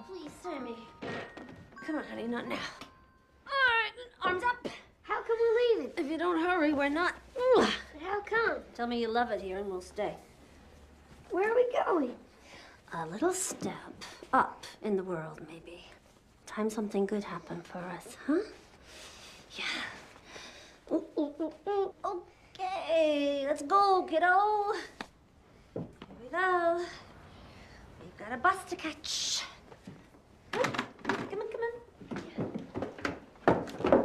Please, Sammy. Come on, honey, not now. All right, arms up. How come we're leaving? If you don't hurry, we're not. But how come? Tell me you love it here and we'll stay. Where are we going? A little step up in the world, maybe. Time something good happened for us, huh? Yeah. Ooh, ooh, ooh, ooh. Okay, let's go, kiddo. Here we go. We've got a bus to catch. Come on, come on.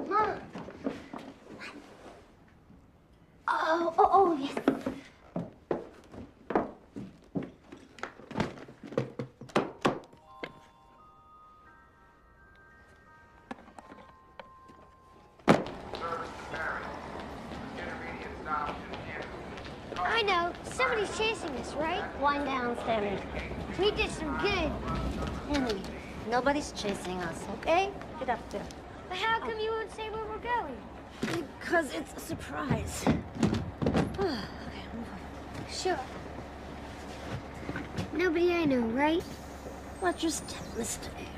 Mom. Oh, yes. I know. Somebody's chasing us, right? Wind down, Sammy. We did some good. Sammy, nobody's chasing us, okay? Get up there. But how come you won't say where we're going? Because it's a surprise. Okay, move on. Sure. Nobody I know, right? Watch your step, Mr. Ayers.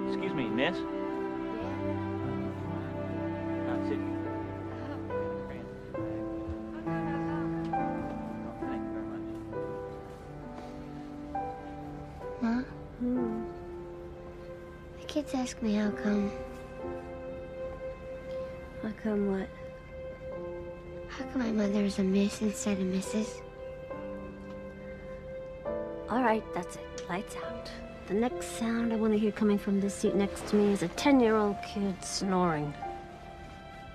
Excuse me, miss? That's it. Thank you very much. Ma? The kids ask me how come. How come what? How come my mother is a Miss instead of Mrs.? All right, that's it. Lights out. The next sound I want to hear coming from this seat next to me is a 10-year-old kid snoring.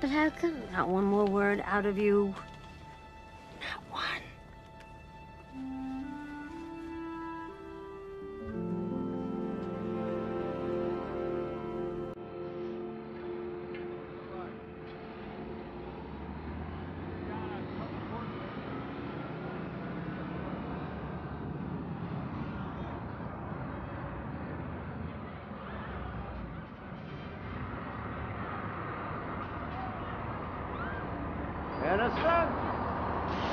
But how come? Not one more word out of you. Not one.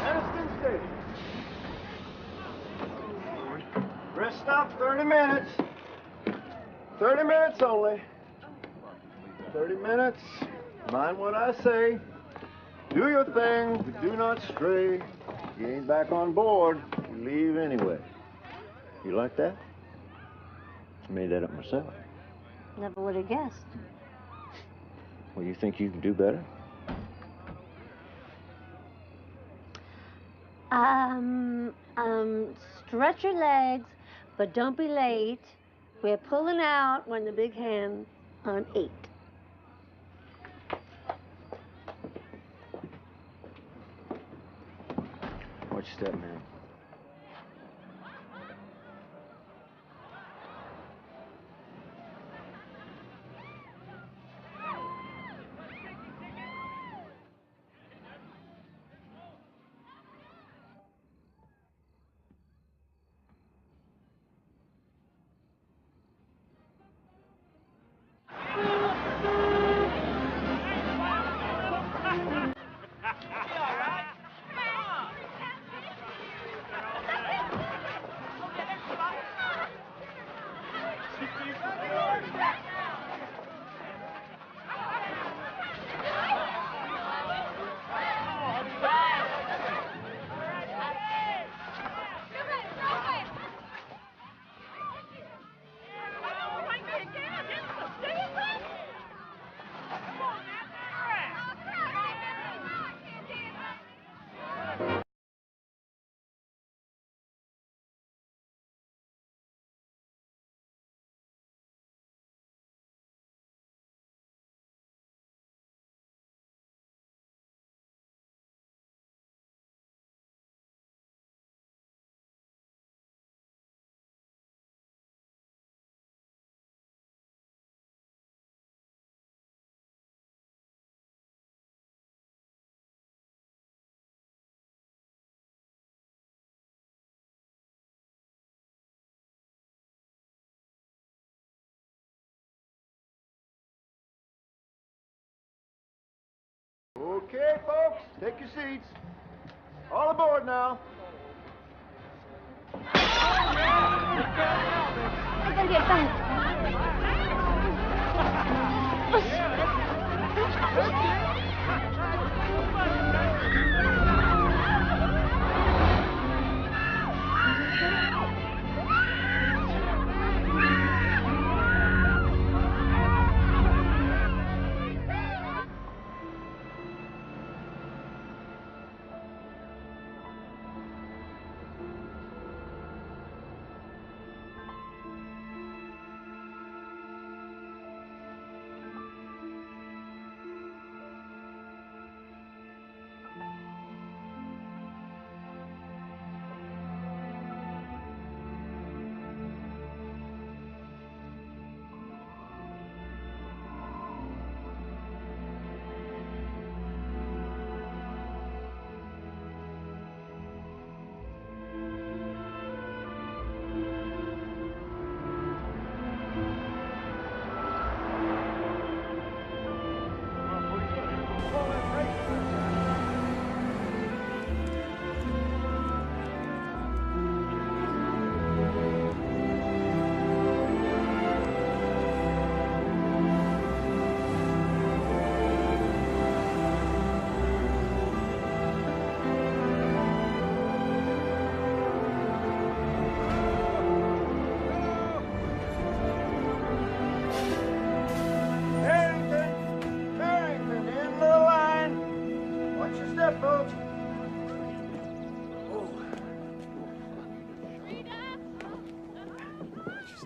Aniston Station. Rest stop, 30 minutes. 30 minutes only. 30 minutes. Mind what I say. Do your thing, but do not stray. You ain't back on board. You leave anyway. You like that? I made that up myself. Never would have guessed. Well, you think you can do better? Stretch your legs, but don't be late. We're pulling out when the big hand on 8. Watch your step, man. Okay, folks, take your seats. All aboard now. I gotta get back.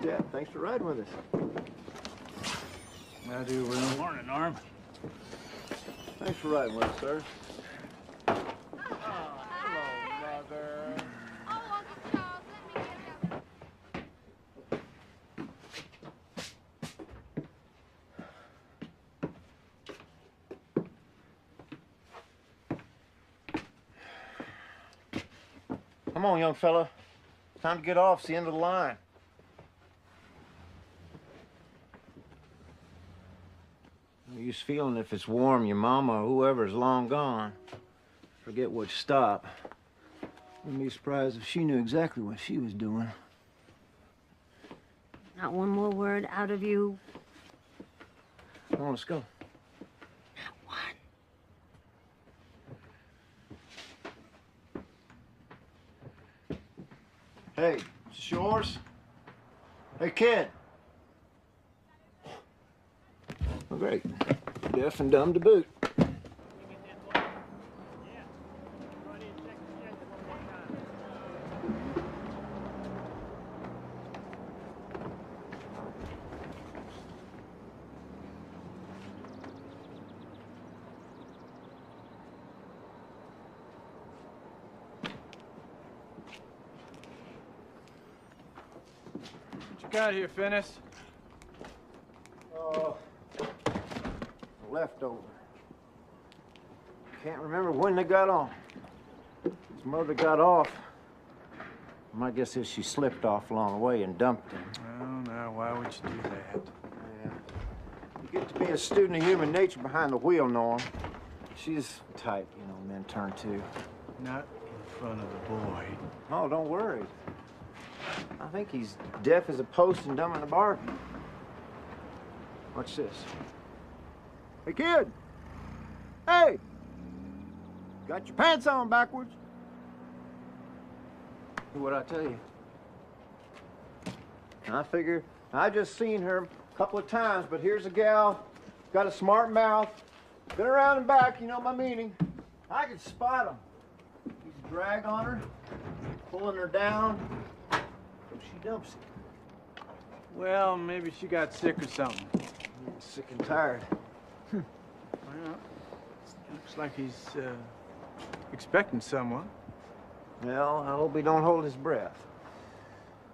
Dad, thanks for riding with us. I do, Will. Morning, Norm. Thanks for riding with us, sir. Come on, young fella. Time to get off. It's the end of the line. No use feeling if it's warm, your mama or whoever is long gone. Forget which stop. Wouldn't be surprised if she knew exactly what she was doing. Not one more word out of you. Come on, let's go. Not one. Hey, is this yours? Hey, kid. Oh, great. Deaf and dumb to boot. What you got here, Finnis? Leftover. Can't remember when they got on. His mother got off. My guess is she slipped off along the way and dumped him. Oh, now, why would you do that? Yeah. You get to be a student of human nature behind the wheel, Norm. She's tight, you know, men turn to. Not in front of the boy. Oh, don't worry. I think he's deaf as a post and dumb in the bargain. Watch this. Hey, kid! Hey! Got your pants on backwards? What'd I tell you? I figure I just seen her a couple of times, but here's a gal, got a smart mouth, been around and back, you know my meaning. I can spot him. He's a drag on her, pulling her down, so she dumps him. Well, maybe she got sick or something. Sick and tired. Well, looks like he's expecting someone. Well, I hope he don't hold his breath.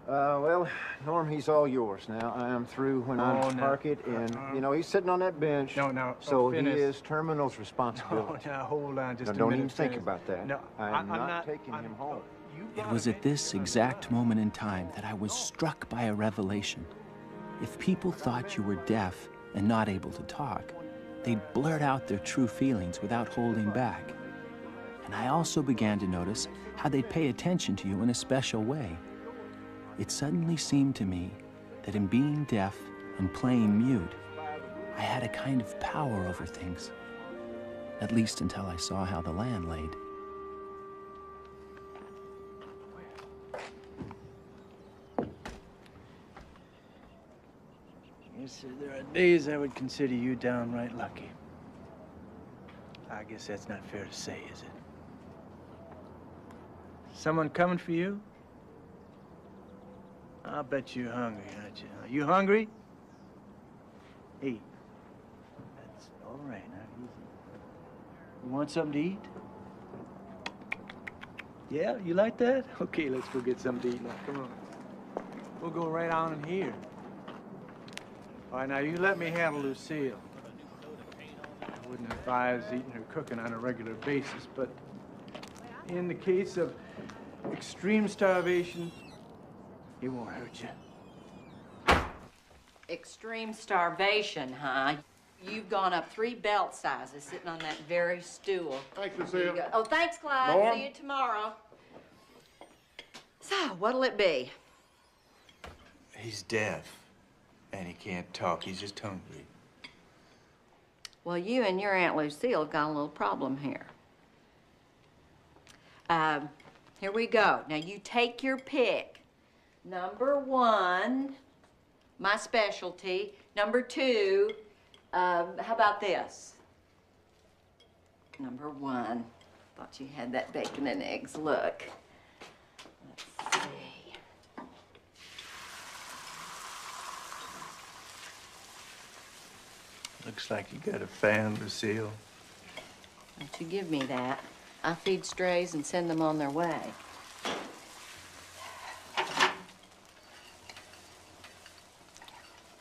Well, Norm, he's all yours now. I am through when I park it, and, you know, he's sitting on that bench. No. So he Finnis. is Terminal's responsibility. Oh, now, hold on just a minute. Don't even think Finnis. about that. No, I'm not taking him home. It was at this exact moment in time that I was struck by a revelation. If people thought you were deaf and not able to talk, they'd blurt out their true feelings without holding back. And I also began to notice how they'd pay attention to you in a special way. It suddenly seemed to me that in being deaf and playing mute, I had a kind of power over things. At least until I saw how the land laid. Yes, sir, there are days I would consider you downright lucky. I guess that's not fair to say, is it? Someone coming for you? I'll bet you're hungry, aren't you? Are you hungry? Eat. That's all right, now, easy. You want something to eat? Yeah, you like that? Okay, let's go get something to eat now. Come on. We'll go right on in here. All right, now you let me handle Lucille. I wouldn't advise eating or cooking on a regular basis, but in the case of extreme starvation, it won't hurt you. Extreme starvation, huh? You've gone up 3 belt sizes sitting on that very stool. Thanks, There you Lucille. go. Oh, thanks, Clyde. Norm? See you tomorrow. So, what'll it be? He's deaf, and he can't talk. He's just hungry. Well, you and your Aunt Lucille got a little problem here. Here we go. Now, you take your pick. Number 1, my specialty. Number 2, how about this? Number 1. Thought you had that bacon and eggs. Look. Let's see. Looks like you got a fan, Lucille. Don't you give me that. I feed strays and send them on their way.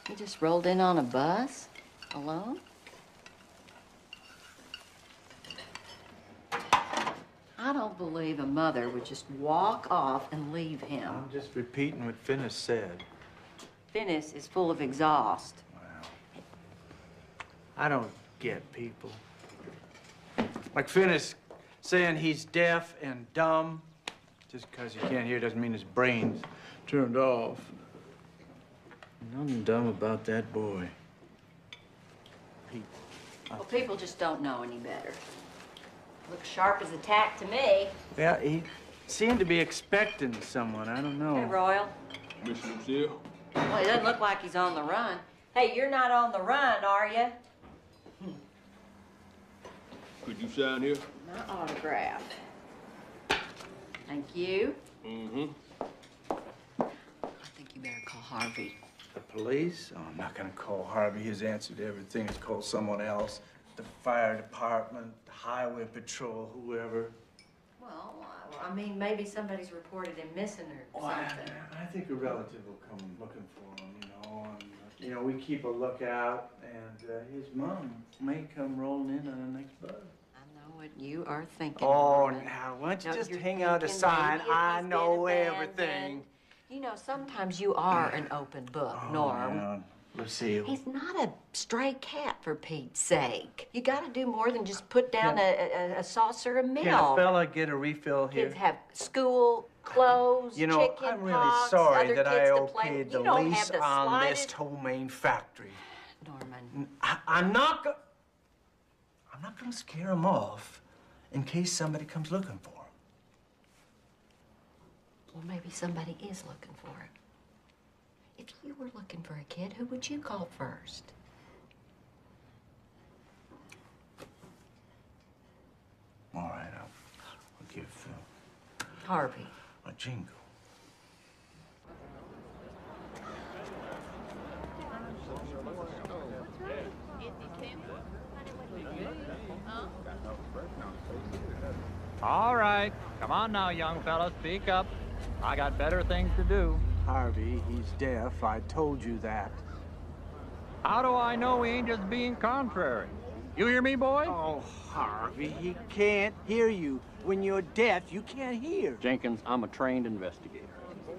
You just rolled in on a bus? Alone? I don't believe a mother would just walk off and leave him. I'm just repeating what Finnis said. Finnis is full of exhaust. I don't get people. Like Finnis saying he's deaf and dumb. Just because he can't hear doesn't mean his brain's turned off. Nothing dumb about that boy. people. Well, people just don't know any better. Looks sharp as a tack to me. Yeah, he seemed to be expecting someone. I don't know. Hey, Royal. Miss Lucille? Well, he doesn't look like he's on the run. Hey, you're not on the run, are you? Could you sign here? My autograph. Thank you. Mm-hmm. I think you better call Harvey. The police? Oh, I'm not gonna call Harvey. His answer to everything is call someone else. The fire department, the highway patrol, whoever. Well, I mean, maybe somebody's reported him missing or Well, something. I think a relative will come looking for him, you know, we keep a lookout, and his mom may come rolling in on the next bus. I know what you are thinking. Oh, Norman. now, why don't you No, just you're hang out a thinking sign? maybe if I he's know been everything. abandoned. You know, sometimes you are an open book, Norm. Yeah. Lucille. He's not a stray cat, for Pete's sake. You gotta do more than just put down a saucer of milk. Can a fella get a refill here? Kids have school, clothes, You know, chicken I'm really pox, sorry other that I kids to play okayed with. the You don't lease have the on slightest... this homemade factory. Norman. I'm not gonna scare him off in case somebody comes looking for him. Well, maybe somebody is looking for him. If you were looking for a kid, who would you call first? All right, I'll give Harvey. a jingle. All right. Come on now, young fella. Speak up. I got better things to do. Harvey, he's deaf. I told you that. How do I know he ain't just being contrary? You hear me, boy? Oh, Harvey, he can't hear you. When you're deaf, you can't hear. Jenkins, I'm a trained investigator.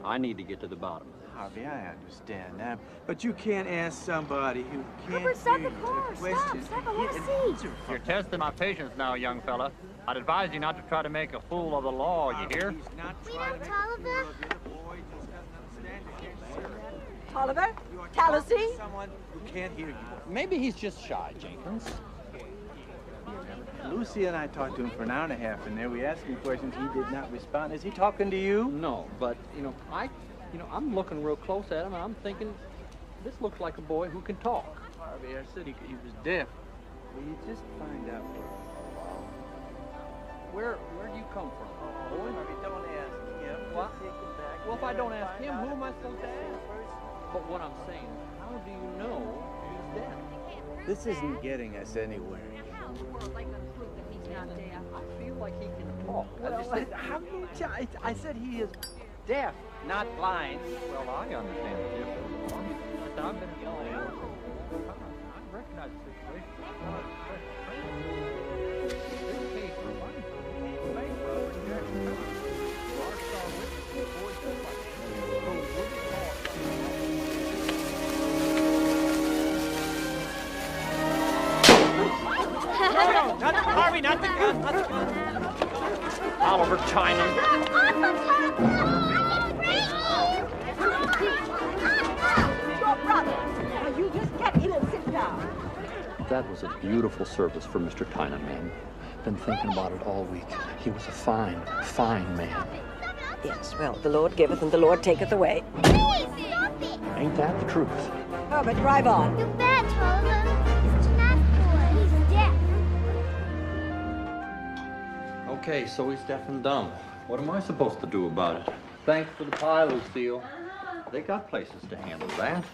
I need to get to the bottom of this. Harvey, I understand that, but you can't ask somebody who can't Herbert, stop hear the you car. questions. Stop. I want to see. You're testing my patience now, young fella. I'd advise you not to try to make a fool of the law, you hear? He's not We trying know to make Tolliver. a fool of you. The boy just doesn't understand. You can't hear him. Tolliver? You are talking to Tallassee? someone who can't hear you. Maybe he's just shy, Jenkins. Lucy and I talked to him for an hour and a half in there. We asked him questions. He did not respond. Is he talking to you? No, but, I'm looking real close at him, and I'm thinking, this looks like a boy who can talk. Harvey, I said he was deaf. Will you just find out? Where do you come from? Harvey, don't ask him. What? Take him back Well, if there I don't and ask find him, out who am I if supposed to he's ask? deaf. But what I'm saying is, how do you know he's deaf? This isn't getting us anywhere. I feel like he can talk. How can you tell? I said he is deaf, not blind. Well, I understand the difference. Listen, I've been in law enforcement. I recognize the situation. This case reminds me of the Robert Jackson. Our star witness, boy, just like him. So we'll be No, not Harvey, not the gun, not the gun. Oliver Tynan. Your brother. Now you just get in and sit down. That was a beautiful service for Mr. Tynan, ma'am. Been thinking about it all week. He was a fine, fine man. Yes, well, the Lord giveth and the Lord taketh away. Ain't that the truth? Herbert, drive on. You bet, Tolliver. He's a nice boy. He's deaf. Okay, so he's deaf and dumb. What am I supposed to do about it? Thanks for the pie, Lucille. They got places to handle that.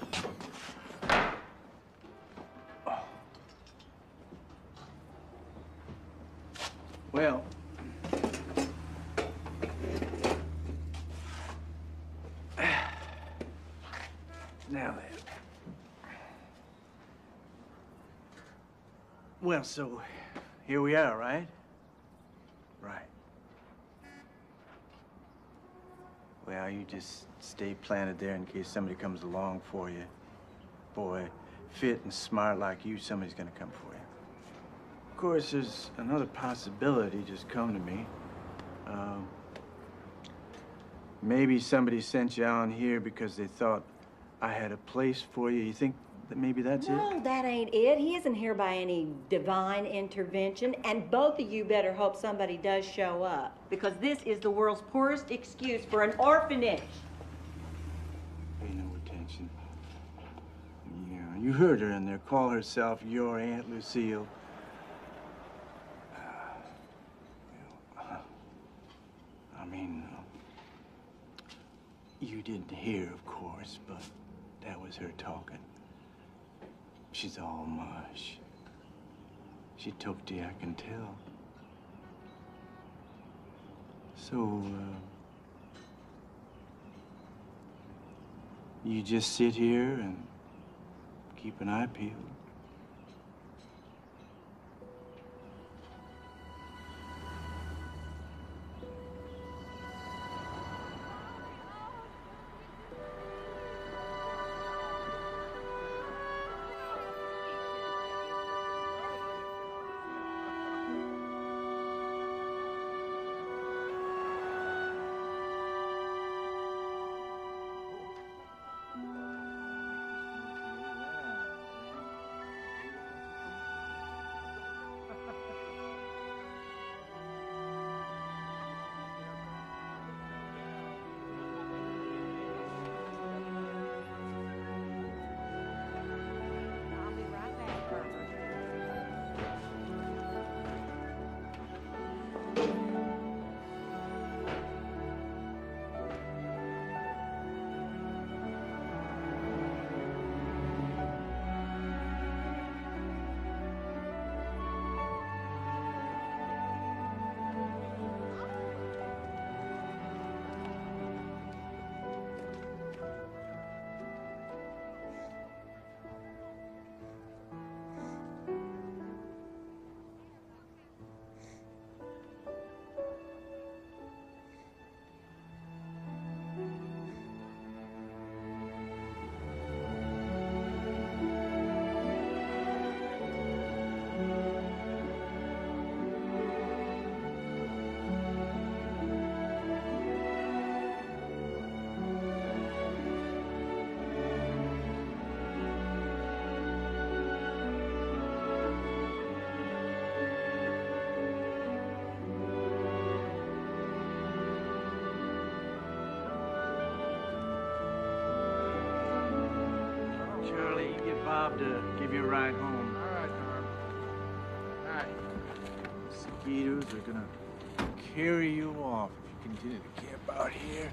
Well, now then. Well, so here we are, right? Right. Well, you just stay planted there in case somebody comes along for you. Boy, fit and smart like you, somebody's gonna come for you. Of course, there's another possibility just come to me. Maybe somebody sent you on here because they thought I had a place for you. You think That maybe that's it? No, that ain't it. He isn't here by any divine intervention, and both of you better hope somebody does show up, because this is the world's poorest excuse for an orphanage. Pay no attention. Yeah, you heard her in there call herself your Aunt Lucille. I mean, you didn't hear, of course, but that was her talking. She's all mush. She took to you, I can tell. So, you just sit here and keep an eye peeled. Charlie, you get Bob to give you a ride home. All right, Norm. All right. Mosquitoes are gonna carry you off if you continue to camp out here.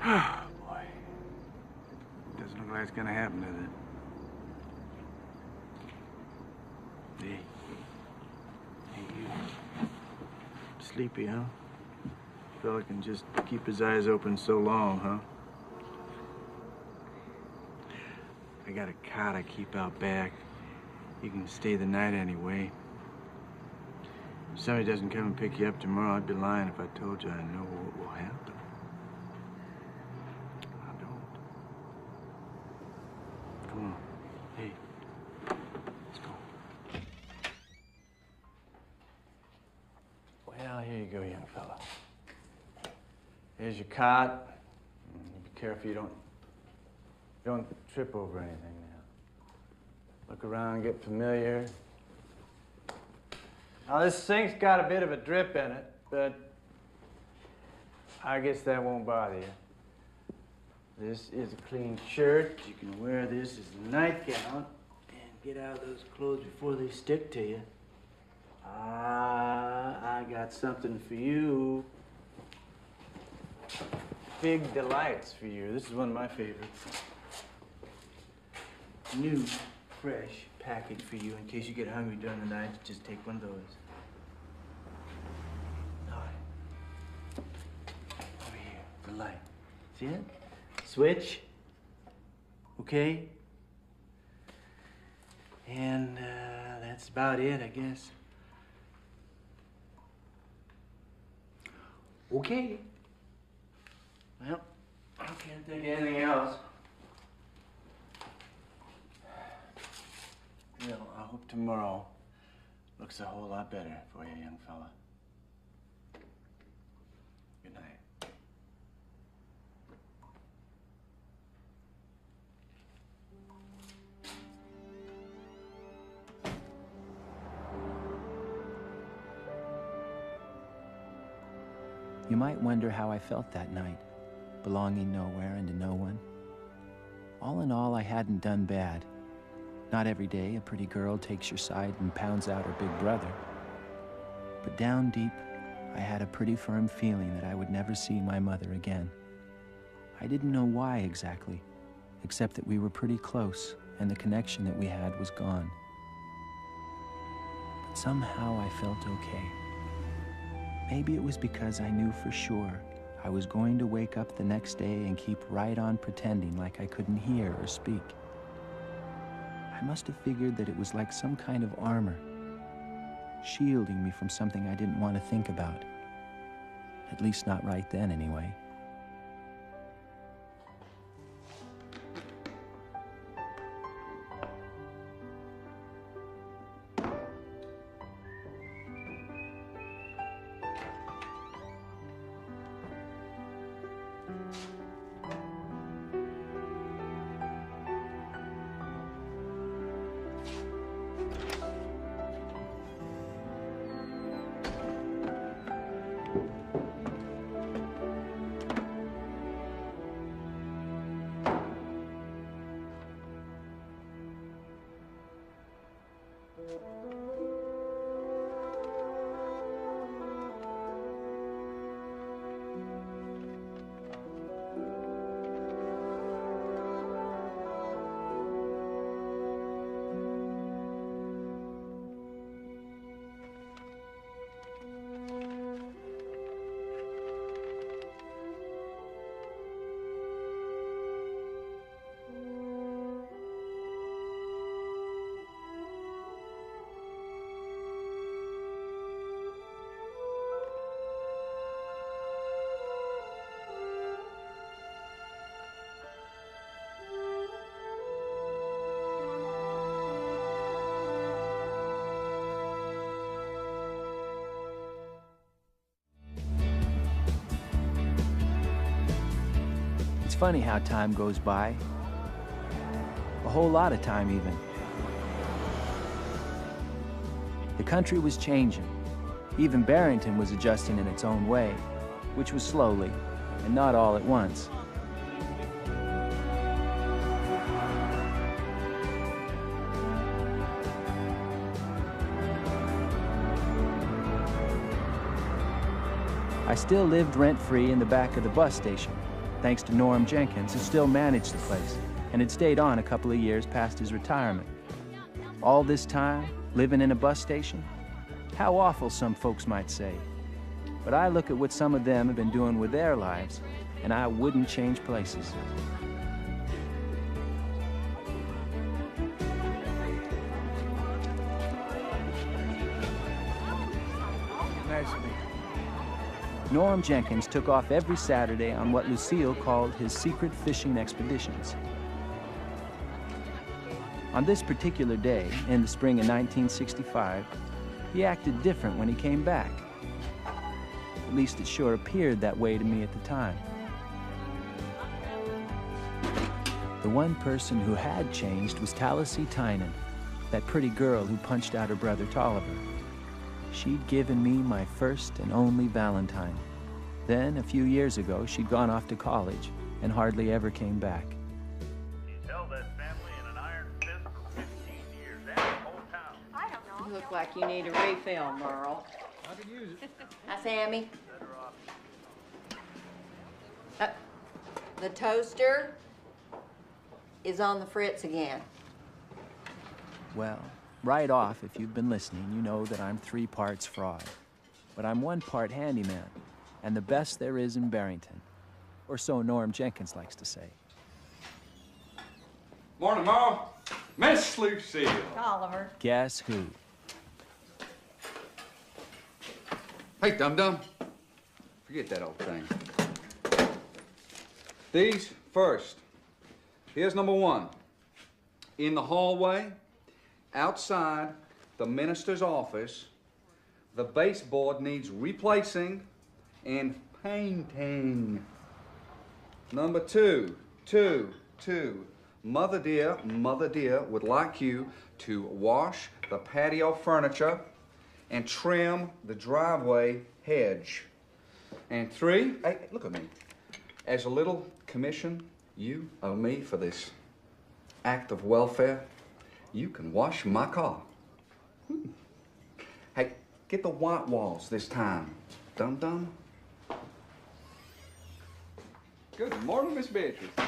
Oh, boy. Doesn't look like it's gonna happen, does it? Hey. Hey, you. Sleepy, huh? Fella can just keep his eyes open so long, huh? I got a cot I keep out back. You can stay the night anyway. If somebody doesn't come and pick you up tomorrow, I'd be lying if I told you I know what will happen. I don't. Come on. Hey. Let's go. Well, here you go, young fella. Here's your cot. Be careful you don't trip over anything now. Look around, get familiar. Now, this sink's got a bit of a drip in it, but I guess that won't bother you. This is a clean shirt. You can wear this as a nightgown and get out of those clothes before they stick to you. I got something for you. Big Delights for you. This is one of my favorites. New, fresh package for you in case you get hungry during the night. Just take one of those. All right. Over here, the light. See it? Switch. Okay. And that's about it, I guess. Okay. Well, I can't think of anything else. Well, I hope tomorrow looks a whole lot better for you, young fella. Good night. You might wonder how I felt that night, belonging nowhere and to no one. All in all, I hadn't done bad. Not every day a pretty girl takes your side and pounds out her big brother. But down deep, I had a pretty firm feeling that I would never see my mother again. I didn't know why exactly, except that we were pretty close and the connection that we had was gone. But somehow I felt okay. Maybe it was because I knew for sure I was going to wake up the next day and keep right on pretending like I couldn't hear or speak. I must have figured that it was like some kind of armor, shielding me from something I didn't want to think about. At least not right then, anyway. It's funny how time goes by. A whole lot of time, even. The country was changing. Even Barrington was adjusting in its own way, which was slowly, and not all at once. I still lived rent-free in the back of the bus station, thanks to Norm Jenkins, who still managed the place and had stayed on a couple of years past his retirement. All this time, living in a bus station? How awful, some folks might say. But I look at what some of them have been doing with their lives, and I wouldn't change places. Nice of you. Norm Jenkins took off every Saturday on what Lucille called his secret fishing expeditions. On this particular day, in the spring of 1965, he acted different when he came back. At least it sure appeared that way to me at the time. The one person who had changed was Tallassee Tynan, that pretty girl who punched out her brother Tolliver. She'd given me my first and only Valentine. Then, a few years ago, she'd gone off to college and hardly ever came back. He's held that family in an iron fist for 15 years. That's the whole town. I don't know. You look like you need a refill, Merle. I can use it. Hi, Sammy. The toaster is on the fritz again. Well, right off, if you've been listening, you know that I'm 3 parts fraud. But I'm 1 part handyman, and the best there is in Barrington. Or so Norm Jenkins likes to say. Morning, Ma. Miss Lucille. Oliver. Guess who? Hey, dum-dum. Forget that old thing. These first. Here's number 1. In the hallway, outside the minister's office, the baseboard needs replacing and painting. Number 2. Mother dear would like you to wash the patio furniture and trim the driveway hedge. And 3, hey, look at me. As a little commission you owe me for this act of welfare, you can wash my car. Hey, get the white walls this time, dum-dum. Good morning, Miss Beatrice. How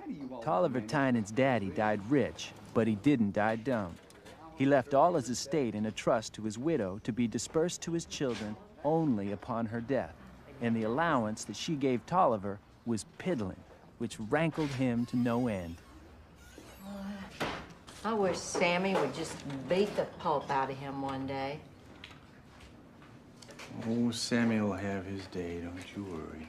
do you all Tolliver Tynan's daddy died rich, but he didn't die dumb. He left all his estate in a trust to his widow to be dispersed to his children only upon her death, and the allowance that she gave Tolliver was piddling, which rankled him to no end. I wish Sammy would just beat the pulp out of him one day. Oh, Sammy will have his day, don't you worry.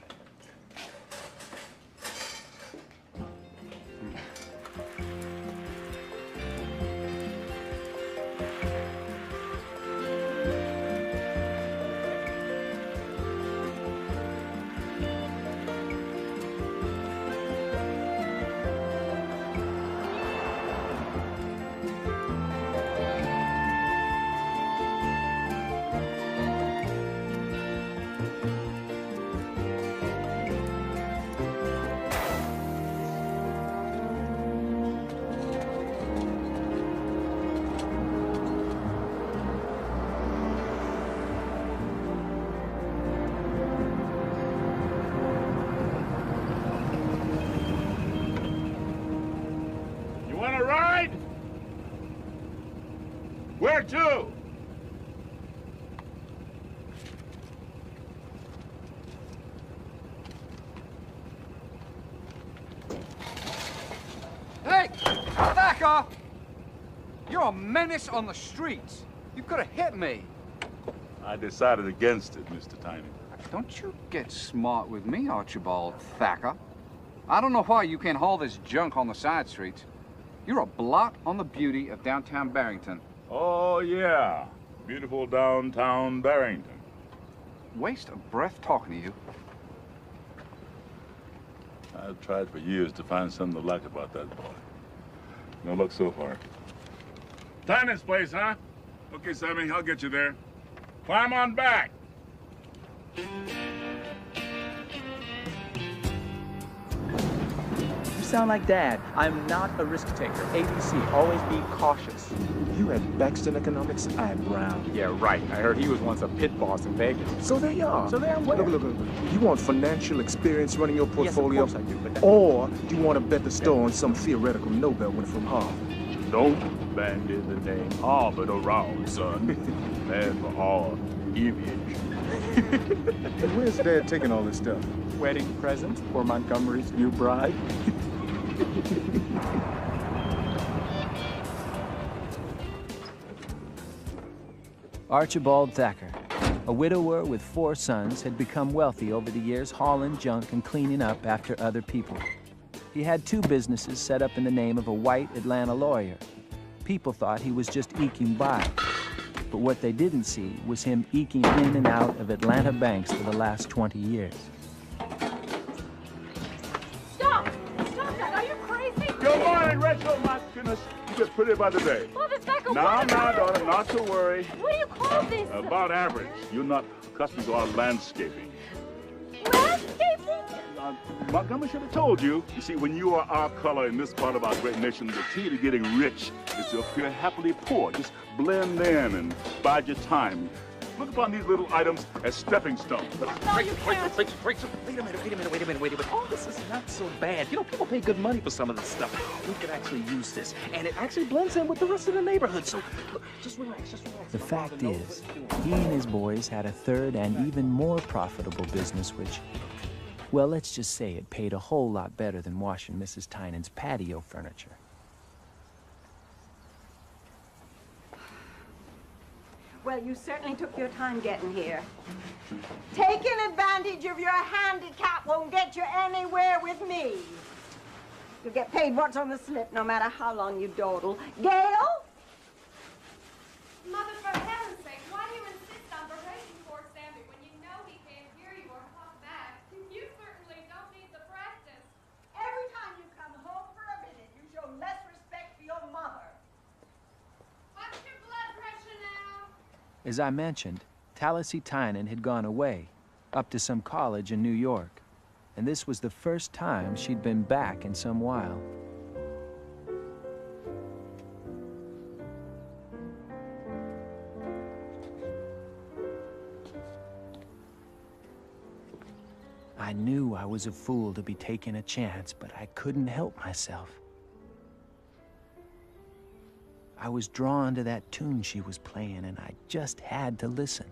Where to? Hey, Thacker! You're a menace on the streets. You could have hit me. I decided against it, Mr. Tiny. Don't you get smart with me, Archibald Thacker. I don't know why you can't haul this junk on the side streets. You're a blot on the beauty of downtown Barrington. Oh, yeah. Beautiful downtown Barrington. Waste of breath talking to you. I've tried for years to find something to like about that boy. No luck so far. Tiny's place, huh? Okay, Sammy, I'll get you there. Climb on back. You sound like Dad. I'm not a risk taker. ABC, always be cautious. You at Baxter Economics, I at Brown. Yeah, right. I heard he was once a pit boss in Vegas. So there you are. So there I'm Look. You want financial experience running your portfolio? Yes, of course I do, but Or you want to bet the store on some theoretical Nobel winner from Harvard? Don't bandy the name Harvard around, son. Bad for our image. And where's Dad taking all this stuff? Wedding present for Montgomery's new bride. Archibald Thacker, a widower with 4 sons, had become wealthy over the years hauling junk and cleaning up after other people. He had 2 businesses set up in the name of a white Atlanta lawyer. People thought he was just eking by. But what they didn't see was him eking in and out of Atlanta banks for the last 20 years. Stop! Stop that! Are you crazy? Good morning, Rachel. My goodness, you get pretty by the day. Father Thacker, Now, daughter, not to worry. What do you call this? About average. You're not accustomed to our landscaping. Landscaping? Montgomery should have told you. You see, when you are our color in this part of our great nation, the key to getting rich is to appear happily poor. Just blend in and bide your time. Look upon these little items as stepping stones. No, you can't. Wait a minute. Oh, this is not so bad. You know, people pay good money for some of this stuff. We could actually use this. And it actually blends in with the rest of the neighborhood. So, look, just relax. The fact is, he and his boys had a third and even more profitable business which, well, let's just say it paid a whole lot better than washing Mrs. Tynan's patio furniture. Well, you certainly took your time getting here. Taking advantage of your handicap won't get you anywhere with me. You'll get paid what's on the slip no matter how long you dawdle. Gail? Mother, for heaven's sake, why do you insist on berating poor Sammy when you know he can't hear you or talk back? You certainly don't need the practice. Every time you come home for a minute, you show less respect for your mother. What's your blood pressure now? As I mentioned, Tallassee Tynan had gone away, up to some college in New York. And this was the first time she'd been back in some while. I knew I was a fool to be taking a chance, but I couldn't help myself. I was drawn to that tune she was playing, and I just had to listen.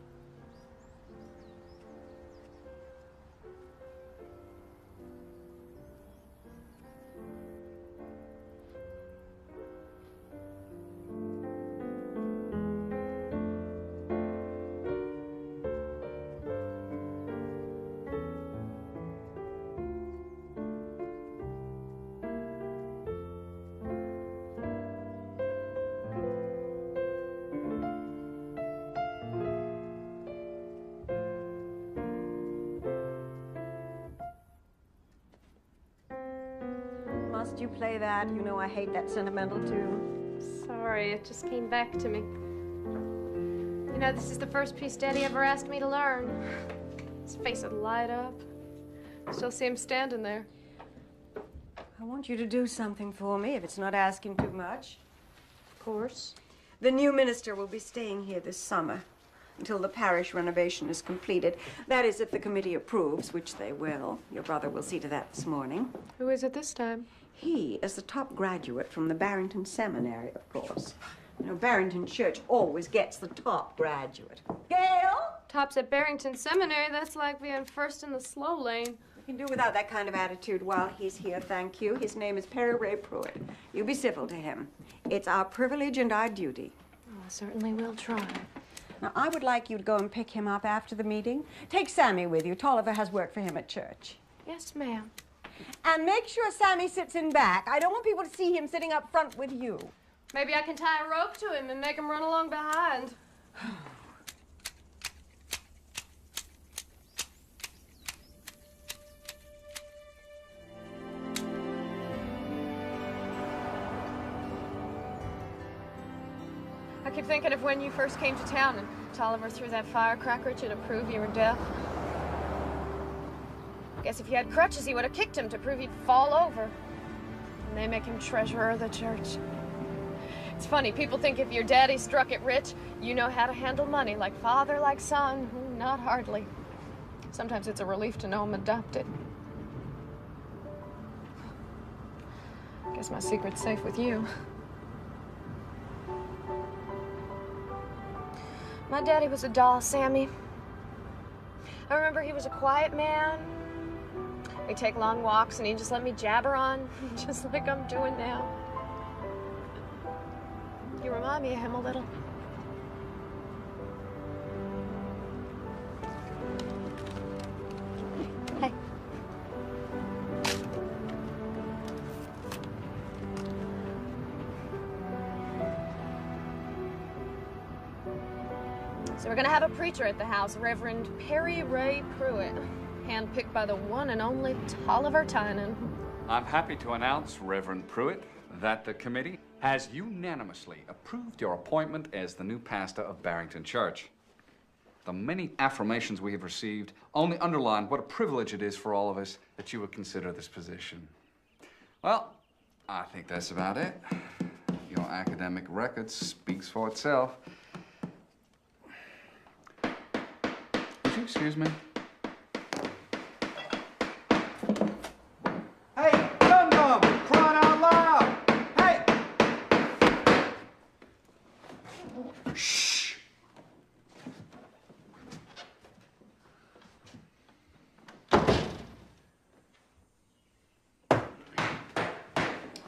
Must you play that? You know I hate that sentimental tune. Sorry, it just came back to me. You know, this is the first piece Daddy ever asked me to learn. His face would light up. Still see him standing there. I want you to do something for me, if it's not asking too much. Of course. The new minister will be staying here this summer until the parish renovation is completed. That is, if the committee approves, which they will. Your brother will see to that this morning. Who is it this time? He is the top graduate from the Barrington Seminary, of course. You know, Barrington Church always gets the top graduate. Gail? Tops at Barrington Seminary, that's like being first in the slow lane. We can do without that kind of attitude while he's here, thank you. His name is Perry Ray Pruitt. You be civil to him. It's our privilege and our duty. Oh, I certainly will try. Now, I would like you to go and pick him up after the meeting. Take Sammy with you. Tolliver has work for him at church. Yes, ma'am. And make sure Sammy sits in back. I don't want people to see him sitting up front with you. Maybe I can tie a rope to him and make him run along behind. I keep thinking of when you first came to town and Tolliver threw that firecracker at you to prove you were deaf. Guess if you had crutches, he would have kicked him to prove he'd fall over. And they make him treasurer of the church. It's funny, people think if your daddy struck it rich, you know how to handle money, like father, like son. Not hardly. Sometimes it's a relief to know I'm adopted. Guess my secret's safe with you. My daddy was a doll, Sammy. I remember he was a quiet man. We'd take long walks and he'd just let me jabber on, just like I'm doing now. You remind me of him a little. Hey. So we're gonna have a preacher at the house, Reverend Perry Ray Pruitt, handpicked by the one and only Tolliver Tynan. I'm happy to announce, Reverend Pruitt, that the committee has unanimously approved your appointment as the new pastor of Barrington Church. The many affirmations we have received only underline what a privilege it is for all of us that you would consider this position. Well, I think that's about it. Your academic record speaks for itself. Would you excuse me? Hey, Dum-Dum, crying out loud! Hey! Shh!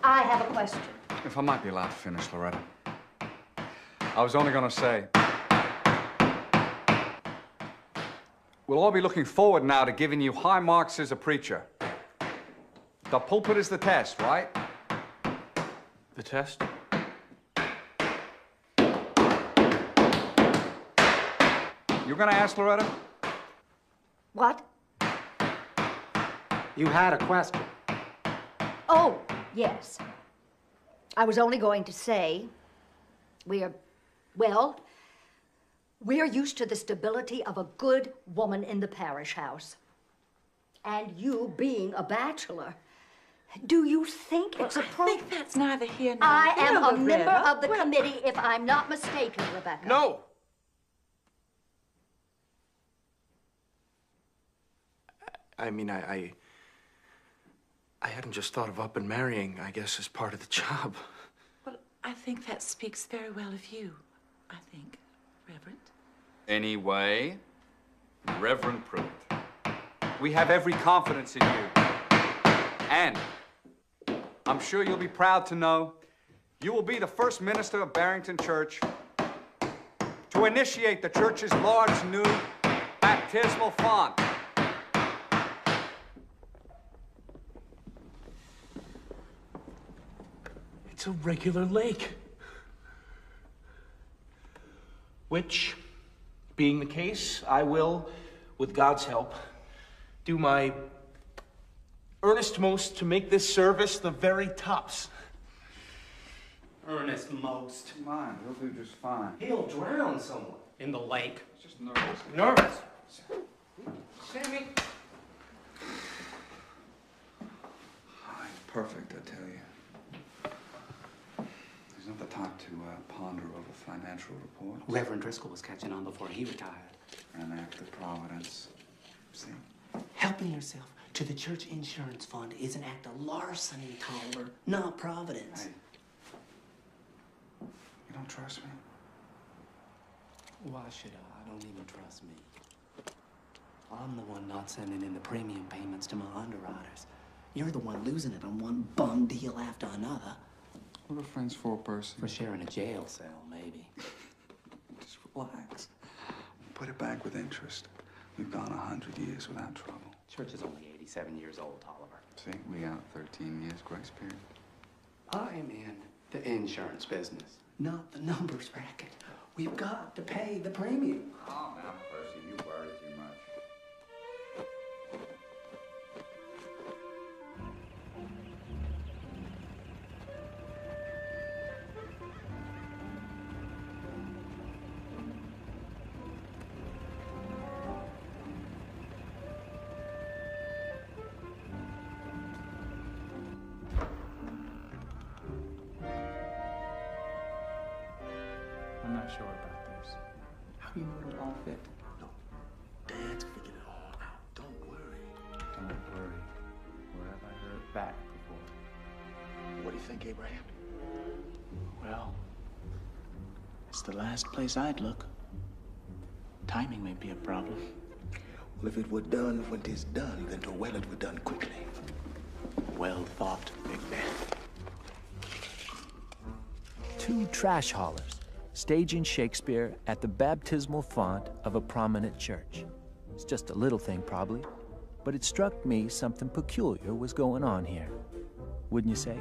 I have a question. If I might be allowed to finish, Loretta. I was only going to say, we'll all be looking forward now to giving you high marks as a preacher. The pulpit is the test, right? The test? You're going to ask, Loretta? What? You had a question. Oh, yes. I was only going to say, we're We're used to the stability of a good woman in the parish house. And you being a bachelor. Do you think it's appropriate? I think that's neither here nor I there, am a member Loretta. of the committee, if I'm not mistaken, Rebecca. No! I mean, I hadn't just thought of up and marrying, I guess, as part of the job. Well, I think that speaks very well of you, I think, Reverend. Anyway, Reverend Pruitt, we have every confidence in you. And I'm sure you'll be proud to know you will be the first minister of Barrington Church to initiate the church's large new baptismal font. It's a regular lake. Which, being the case, I will, with God's help, do my earnest most to make this service the very tops. Earnest most. Come on, he'll do just fine. He'll drown someone in the lake. He's just nervous. Nervous? Sammy. Perfect, I tell you. He's not the type to ponder over financial reports. Reverend Driscoll was catching on before he retired. An act of Providence. See? Helping yourself to the church insurance fund is an act of larceny, Toller, not Providence. Hey. You don't trust me? Why should I? I don't even trust me. I'm the one not sending in the premium payments to my underwriters. You're the one losing it on one bum deal after another. What are friends for a person? For sharing a jail cell, maybe. Just relax. Put it back with interest. We've gone 100 years without trouble. Church is only 87 years old, Tolliver. See, we got 13 years grace period. I am in the insurance business, not the numbers racket. We've got to pay the premium. Oh, now, Percy, you worry too much. I'm not sure about this. How do you know it'll all fit? No, Dad's figured it all out. Don't worry. Don't worry. Where have I heard that before? What do you think, Abraham? Well, it's the last place I'd look. Timing may be a problem. Well, if it were done when 'tis done, then to well it were done quickly. Well thought, big man. Two trash haulers staging Shakespeare at the baptismal font of a prominent church. It's just a little thing, probably, but it struck me something peculiar was going on here. Wouldn't you say?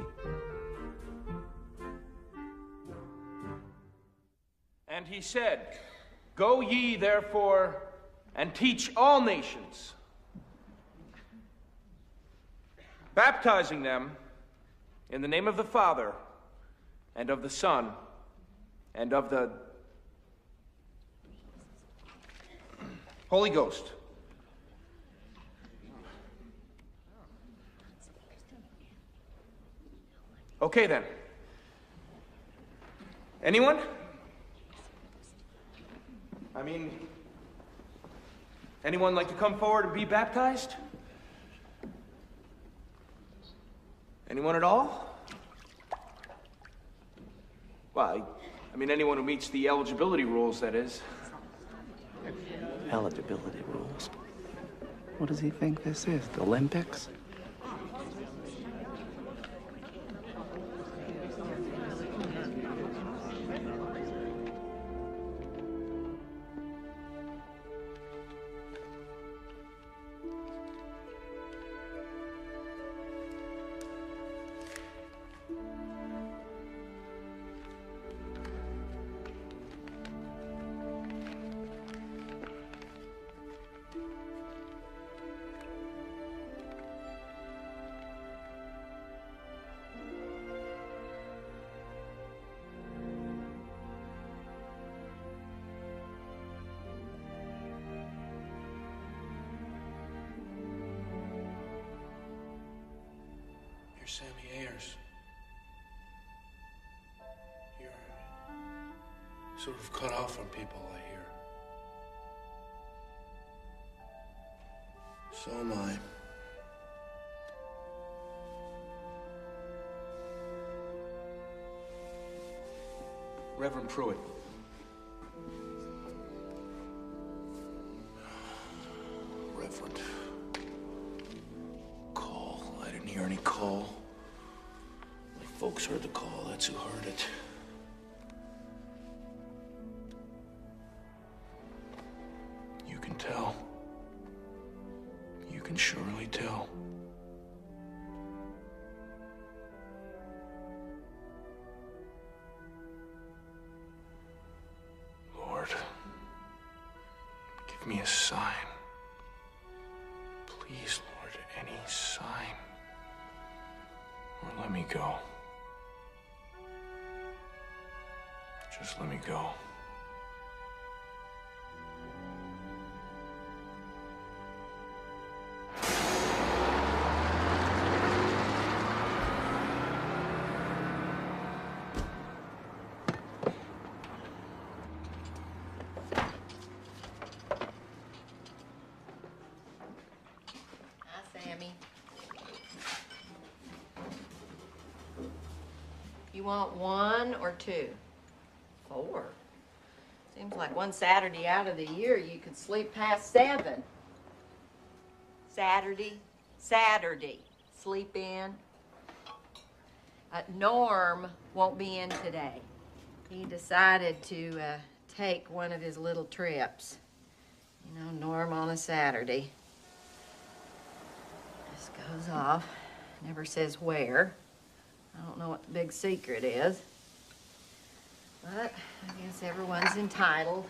And he said, "Go ye, therefore, and teach all nations, baptizing them in the name of the Father, and of the Son, and of the Holy Ghost." Okay, then. Anyone? I mean, anyone like to come forward and be baptized? Anyone at all? Well, I mean, anyone who meets the eligibility rules, that is. Eligibility rules. What does he think this is, the Olympics? years. You're sort of cut off from people, I hear. So am I. Reverend Pruitt. Reverend. Call. I didn't hear any call. My folks heard the call. That's who heard it. You can tell. You can surely tell. Lord, give me a sign. Please, Lord, any sign. Or let me go. Just let me go. Sammy. You want 1 or 2? 4. Seems like one Saturday out of the year you could sleep past 7. Saturday. Sleep in. Norm won't be in today. He decided to take one of his little trips. You know, Norm on a Saturday. Just goes off, never says where. I don't know what the big secret is. But I guess everyone's entitled.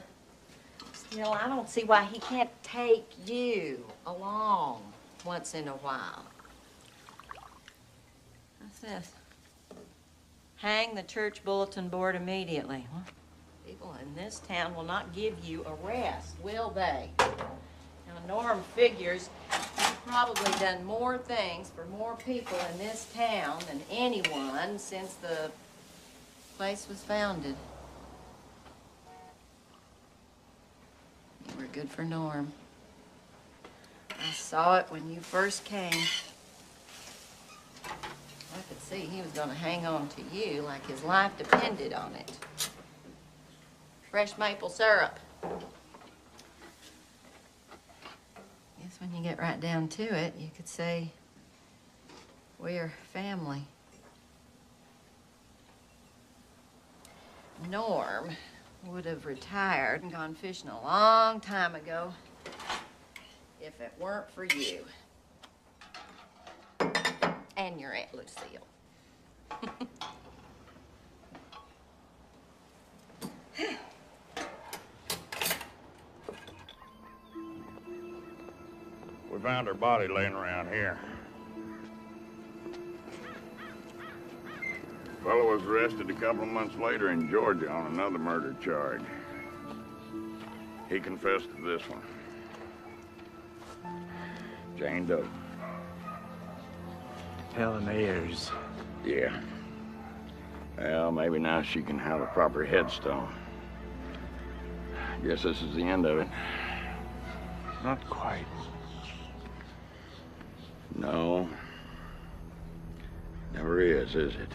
Still, I don't see why he can't take you along once in a while. What's this? Hang the church bulletin board immediately. Well, people in this town will not give you a rest, will they? Now, Norm figures he's probably done more things for more people in this town than anyone since the place was founded. You were good for Norm. I saw it when you first came. I could see he was going to hang on to you like his life depended on it. Fresh maple syrup. Guess when you get right down to it, you could say we're family. Norm would have retired and gone fishing a long time ago if it weren't for you and your Aunt Lucille. We found her body laying around here. Fellow was arrested a couple of months later in Georgia on another murder charge. He confessed to this one. Jane Doe. Helen Ayers. Yeah. Well, maybe now she can have a proper headstone. Guess this is the end of it. Not quite. No. Never is it?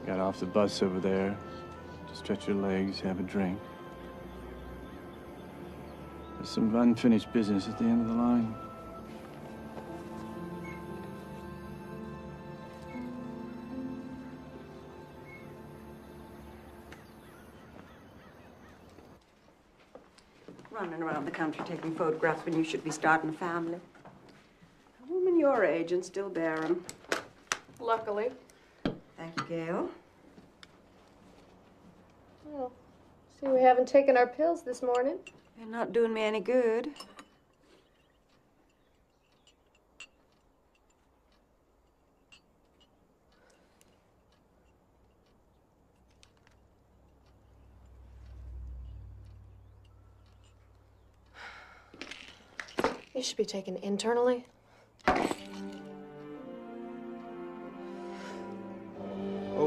Got off the bus over there to stretch your legs, have a drink. There's some unfinished business at the end of the line. Running around the country taking photographs when you should be starting a family. A woman your age and still barren. Luckily. Thank you, Gail. Well, see, we haven't taken our pills this morning. They're not doing me any good. You should be taken internally.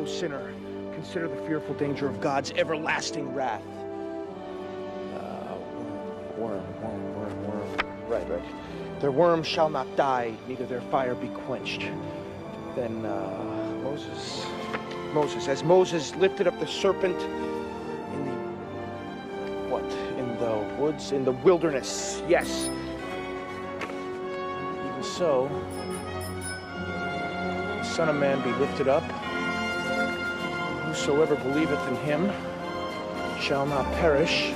O sinner, consider the fearful danger of God's everlasting wrath. Worm. Right. Their worm shall not die, neither their fire be quenched. Then as Moses lifted up the serpent in the woods, in the wilderness, yes. Even so, the Son of Man be lifted up. Whosoever believeth in him shall not perish,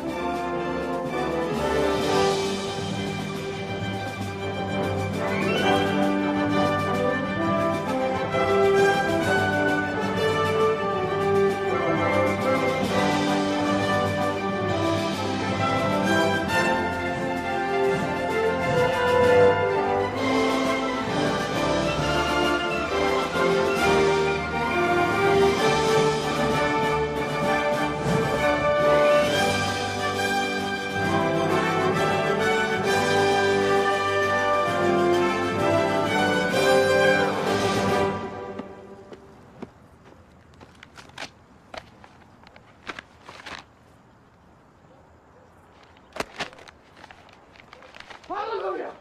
Hallelujah!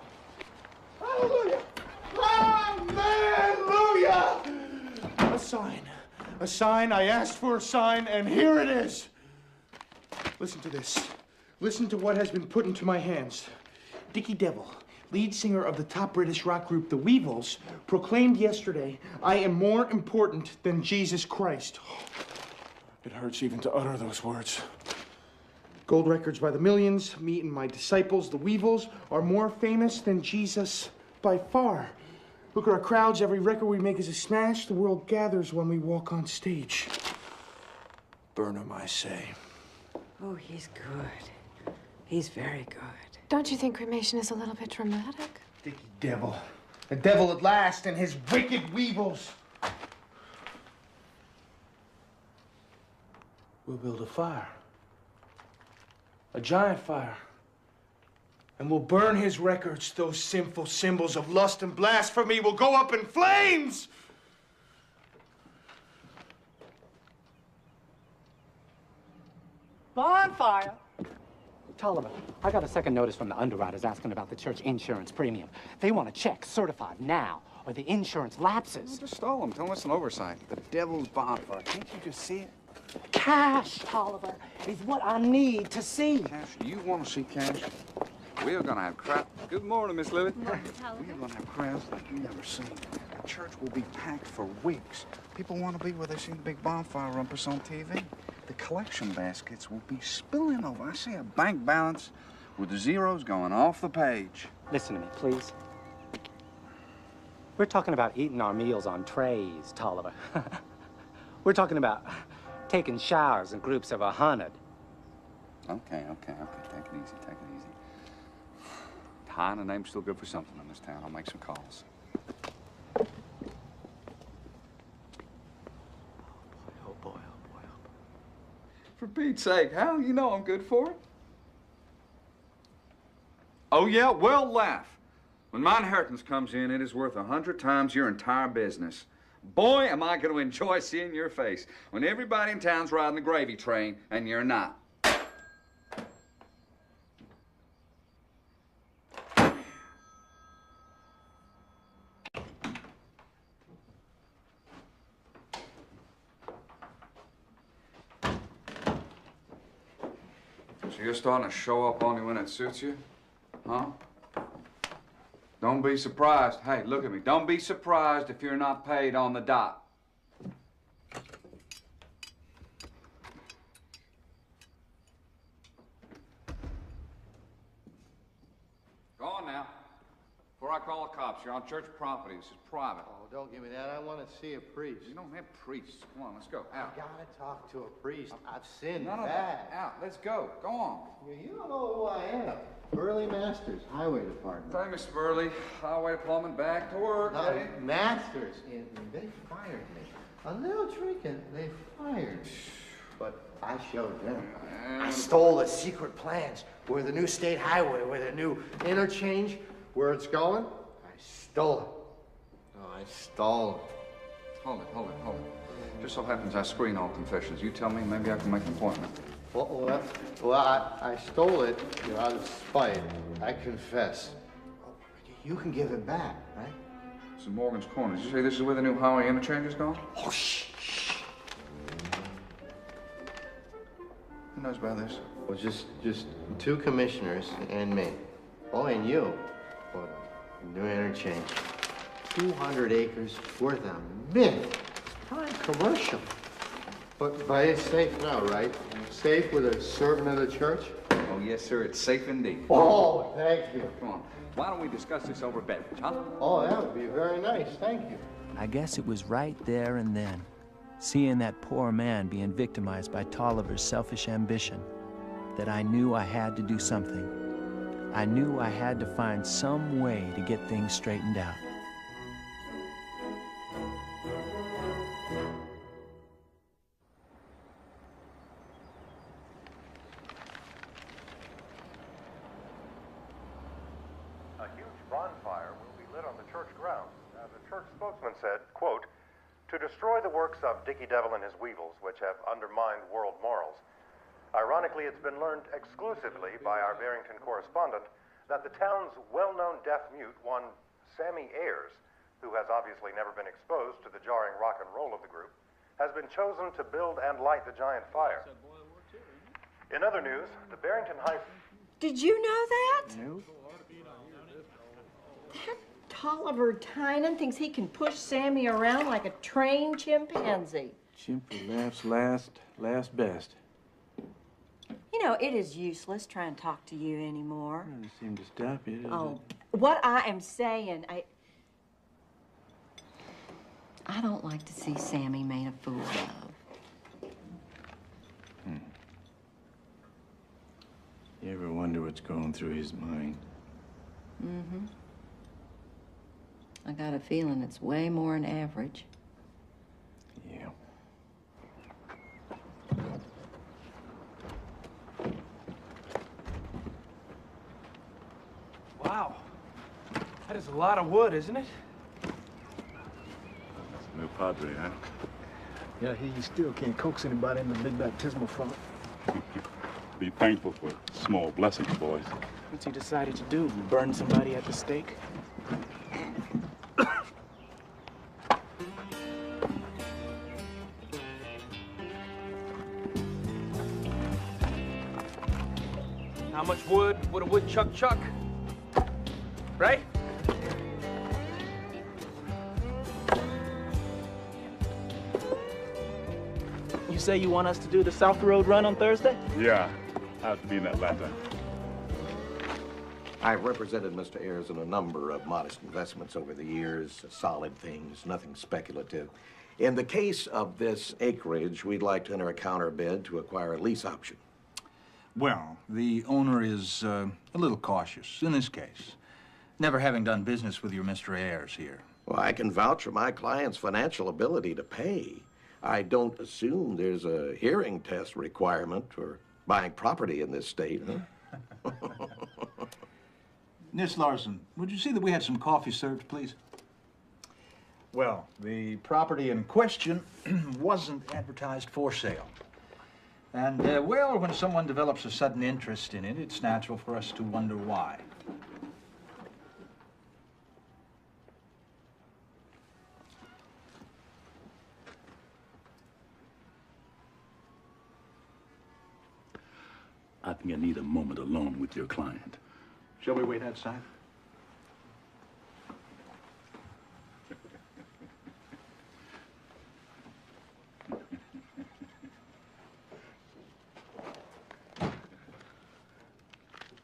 Hallelujah! Hallelujah! A sign. I asked for a sign, and here it is. Listen to this. Listen to what has been put into my hands. Dickie Devil, lead singer of the top British rock group, The Weevils, proclaimed yesterday, "I am more important than Jesus Christ." It hurts even to utter those words. Gold records by the millions, me and my disciples, the Weevils, are more famous than Jesus by far. Look at our crowds. Every record we make is a smash. The world gathers when we walk on stage. Burn 'em, I say. Oh, he's good. He's very good. Don't you think cremation is a little bit dramatic? Dickie Devil. The devil at last and his wicked Weevils. We'll build a fire. A giant fire. And we'll burn his records. Those sinful symbols of lust and blasphemy will go up in flames! Bonfire! Tolliver, I got a second notice from the underwriters asking about the church insurance premium. They want a check certified now, or the insurance lapses. Well, just stall them. Tell them it's an oversight. The devil's bonfire. Can't you just see it? Cash, Tolliver, is what I need to see. Cash? You want to see cash? We're going to have crowd. Good morning, Miss Lily. Good morning, Tolliver. We're going to have crowds like you've never seen. The church will be packed for weeks. People want to be where they see the big bonfire rumpus on TV. The collection baskets will be spilling over. I see a bank balance with the zeros going off the page. Listen to me, please. We're talking about eating our meals on trays, Tolliver. We're talking about taking showers in groups of 100. Okay. Take it easy. Ty and the name's still good for something in this town. I'll make some calls. Oh boy. For Pete's sake, Hal, you know I'm good for it. Oh, yeah? Well, laugh. When my inheritance comes in, it is worth 100 times your entire business. Boy, am I going to enjoy seeing your face when everybody in town's riding the gravy train and you're not. So you're starting to show up only when it suits you? Huh? Don't be surprised. Hey, look at me. Don't be surprised if you're not paid on the dot. Go on now. Before I call the cops, you're on church property. This is private. Oh, don't give me that. I want to see a priest. You don't have priests. Come on, let's go. Out. I gotta talk to a priest. I've sinned No, bad. Out. Let's go. Go on. You don't know who I am. Burley Masters, Highway Department. Hey, Mr. Burley. Highway Department, back to work. No, Hey. Masters. They fired me. A little trick and they fired me. But I showed them. I stole the secret plans where the new state highway, where the new interchange, where it's going. I stole it. Oh, I stole it. Hold it. Just so happens I screen all confessions. You tell me, maybe I can make an appointment. I stole it, out of spite. I confess. You can give it back, right? This is Morgan's Corner. Did you say this is where the new highway interchange is going? Oh, shh. Who knows about this? Well, just 2 commissioners and me. Oh, and you. Well, new interchange. 200 acres worth a minute. Prime commercial. But it's safe now, right? Safe with a servant of the church? Oh, yes, sir. It's safe indeed. Oh, thank you. Come on. Why don't we discuss this over beverage, huh? Oh, that would be very nice. Thank you. I guess it was right there and then, seeing that poor man being victimized by Tolliver's selfish ambition, that I knew I had to do something. I knew I had to find some way to get things straightened out. A huge bonfire will be lit on the church grounds. The church spokesman said, quote, "To destroy the works of Dickie Devil and his weevils, which have undermined world morals." Ironically, it's been learned exclusively by our Barrington correspondent that the town's well-known deaf mute, one Sammy Ayers, who has obviously never been exposed to the jarring rock and roll of the group, has been chosen to build and light the giant fire. In other news, the Barrington High... Did you know that? No. That Tolliver Tynan thinks he can push Sammy around like a trained chimpanzee. Chimper laughs last best. You know, it is useless trying to talk to you anymore. Doesn't seem to stop you, does Oh, it? what I am saying, I don't like to see Sammy made a fool of. You ever wonder what's going through his mind? Mm-hmm. I got a feeling it's way more than average. Yeah. Wow. That is a lot of wood, isn't it? No padre, huh? Yeah, he still can't coax anybody in the big baptismal font. Be thankful for small blessings, boys. What's he decided to do? Burn somebody at the stake? How much wood would a woodchuck chuck? Right? You say you want us to do the South Road run on Thursday? Yeah, I have to be in Atlanta. I've represented Mr. Ayers in a number of modest investments over the years, solid things, nothing speculative. In the case of this acreage, we'd like to enter a counter bid to acquire a lease option. Well, the owner is a little cautious in this case, never having done business with your Mr. Ayers here. Well, I can vouch for my client's financial ability to pay. I don't assume there's a hearing test requirement for buying property in this state, huh? Miss Larson, would you see that we had some coffee served, please? Well, the property in question wasn't advertised for sale. And, well, when someone develops a sudden interest in it, it's natural for us to wonder why. I think I need a moment alone with your client. Shall we wait outside?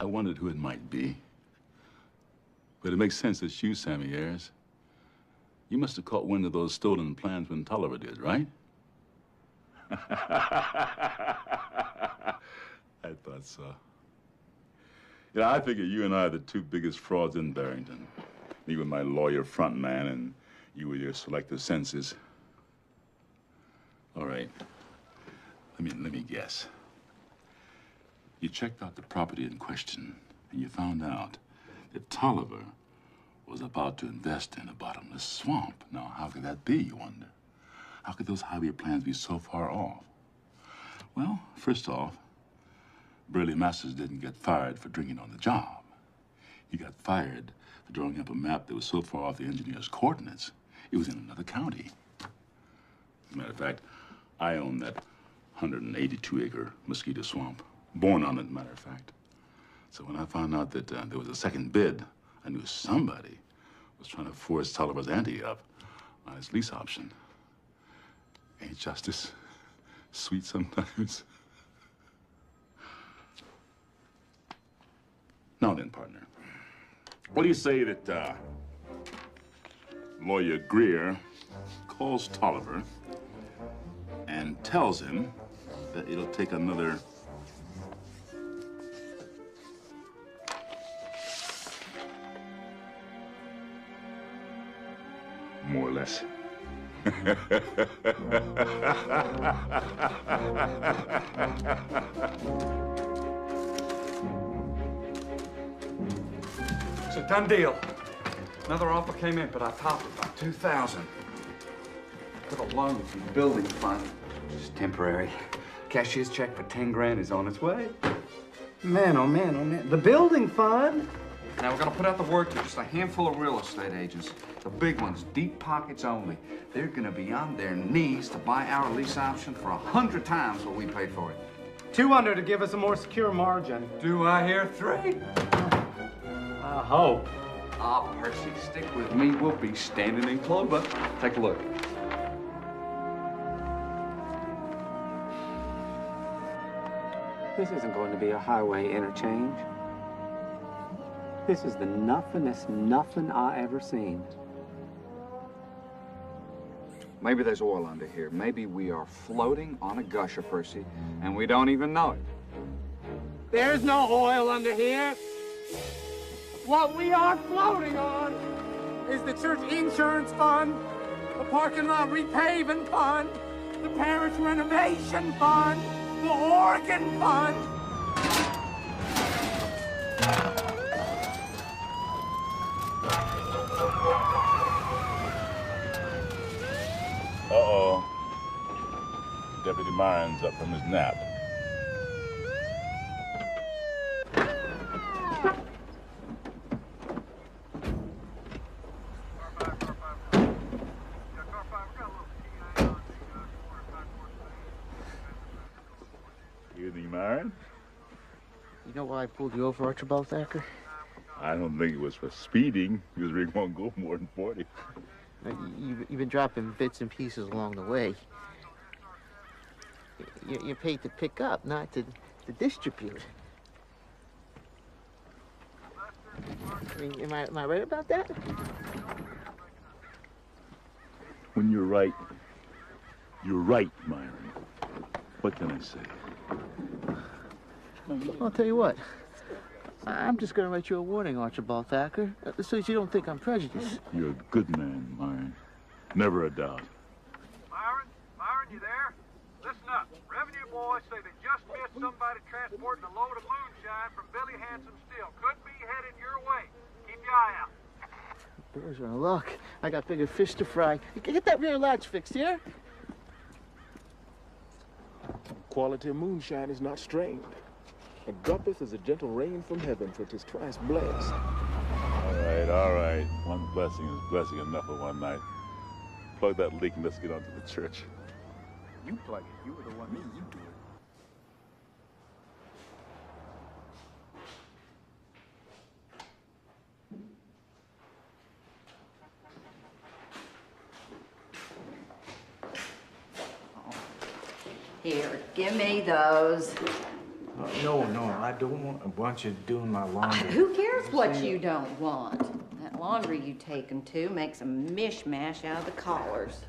I wondered who it might be. But it makes sense it's you, Sammy Ayers. You must have caught wind of those stolen plans when Tolliver did, right? I thought so. Yeah, I figure you and I are the two biggest frauds in Barrington. Me with my lawyer front man and you with your selective senses. All right. Let me guess. You checked out the property in question, and you found out that Tolliver was about to invest in a bottomless swamp. Now, how could that be, you wonder? How could those highway plans be so far off? Well, first off, Burley Masters didn't get fired for drinking on the job. He got fired for drawing up a map that was so far off the engineer's coordinates, it was in another county. As a matter of fact, I own that 182-acre mosquito swamp. Born on it, matter of fact. So when I found out that there was a second bid, I knew somebody was trying to force Tolliver's ante up on his lease option. Ain't justice sweet sometimes? Now then, partner, what do you say that lawyer Greer calls Tolliver and tells him that it'll take another more or less. It's a done deal. Another offer came in, but I topped it by $2,000. Got a loan from the building fund. Just temporary. Cashier's check for 10 grand is on its way. Man, oh man, oh man. The building fund? Now we're gonna put out the word to just a handful of real estate agents. The big ones, deep pockets only. They're gonna be on their knees to buy our lease option for 100 times what we paid for it. 200 to give us a more secure margin. Do I hear 3? I hope. Ah, Percy, stick with me. We'll be standing in clover. Take a look. This isn't going to be a highway interchange. This is the nothin'est nothing I ever seen. Maybe there's oil under here. Maybe we are floating on a gusher, Percy, and we don't even know it. There's no oil under here. What we are floating on is the church insurance fund, the parking lot repaving fund, the parish renovation fund, the organ fund. Uh-oh. Deputy Myron's up from his nap. Evening, Myron. You know why I pulled you over, Archibald Thacker? I don't think it was for speeding, because we won't go more than 40. You've been dropping bits and pieces along the way. You're paid to pick up, not to distribute. I mean, am I right about that? When you're right, Myron. What can I say? I'll tell you what. I'm just going to write you a warning, Archibald Thacker, so that you don't think I'm prejudiced. You're a good man, Myron. Never a doubt. Myron, you there? Listen up. Revenue boys say they just missed somebody transporting a load of moonshine from Billy Handsome Steel. Could be headed your way. Keep your eye out. Bears are in luck. I got bigger fish to fry. Get that rear latch fixed here. Quality of moonshine is not strained. And droppeth as a gentle rain from heaven, for 'tis twice blessed. All right. One blessing is blessing enough for one night. Plug that leak and let's get on to the church. You plug it. You were the one. You do it. Here, give me those. No, I don't want you doing my laundry. Who cares what you don't want? That laundry you take them to makes a mishmash out of the collars.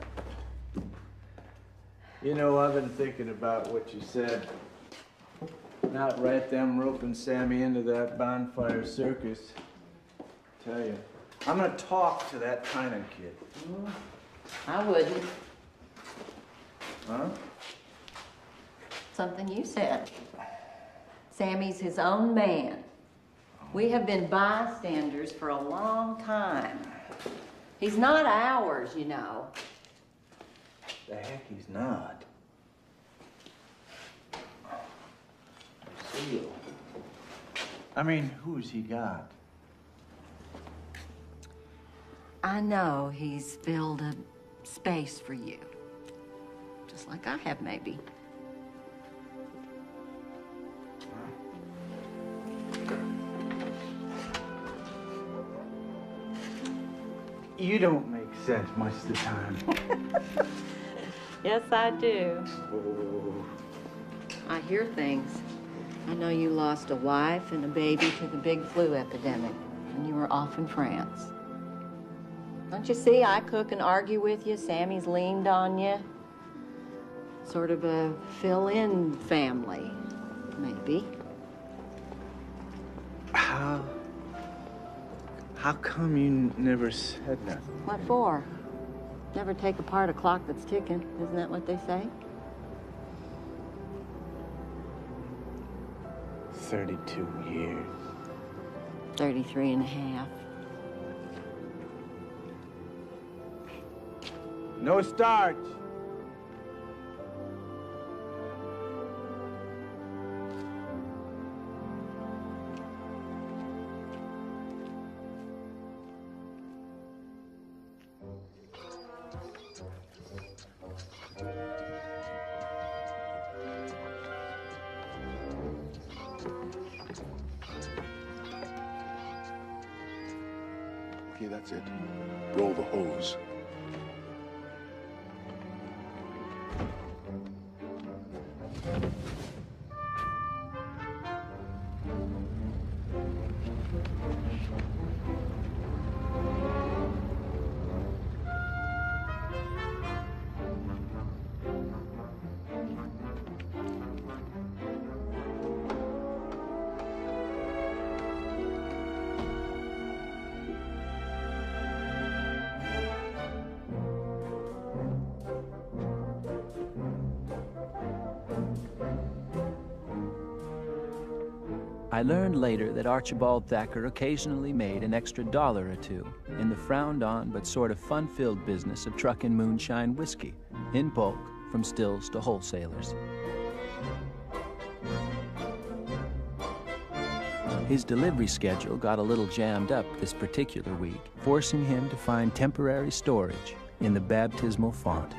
You know, I've been thinking about what you said. Not right them roping Sammy into that bonfire circus. Tell you, I'm gonna talk to that kind of kid. I wouldn't. Huh? Something you said. Sammy's his own man. We have been bystanders for a long time. He's not ours, you know. The heck he's not. Lucille. I mean, who's he got? I know he's filled a space for you. Just like I have, maybe. You don't make sense much of the time. Yes, I do. Oh. I hear things. I know you lost a wife and a baby to the big flu epidemic, and you were off in France. Don't you see, I cook and argue with you. Sammy's leaned on you. Sort of a fill-in family, maybe. How come you never said nothing? What for? Never take apart a clock that's ticking. Isn't that what they say? 32 years. 33 and a half. No starch. Okay, that's it. Roll the hose. I learned later that Archibald Thacker occasionally made an extra $1 or two in the frowned-on but sort of fun-filled business of trucking moonshine whiskey, in bulk, from stills to wholesalers. His delivery schedule got a little jammed up this particular week, forcing him to find temporary storage in the baptismal font.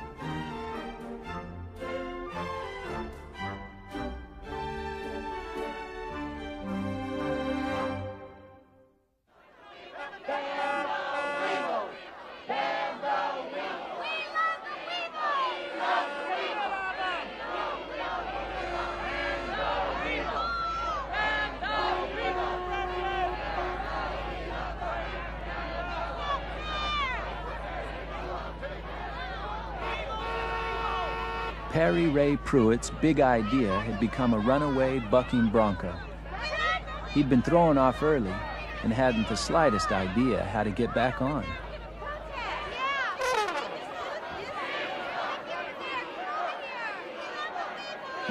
Perry Ray Pruitt's big idea had become a runaway bucking bronco. He'd been thrown off early and hadn't the slightest idea how to get back on.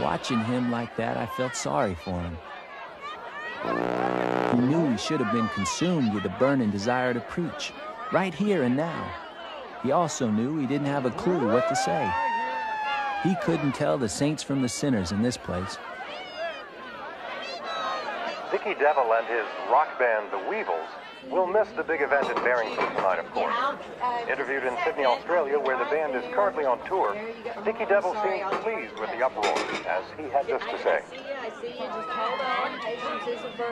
Watching him like that, I felt sorry for him. He knew he should have been consumed with a burning desire to preach, right here and now. He also knew he didn't have a clue what to say. He couldn't tell the saints from the sinners in this place. Dicky Devil and his rock band, The Weevils, will miss the big event in Barrington tonight, of course. Interviewed in Sydney, Australia, where the band is currently on tour, Dicky Devil seemed pleased with the uproar, as he had this to say.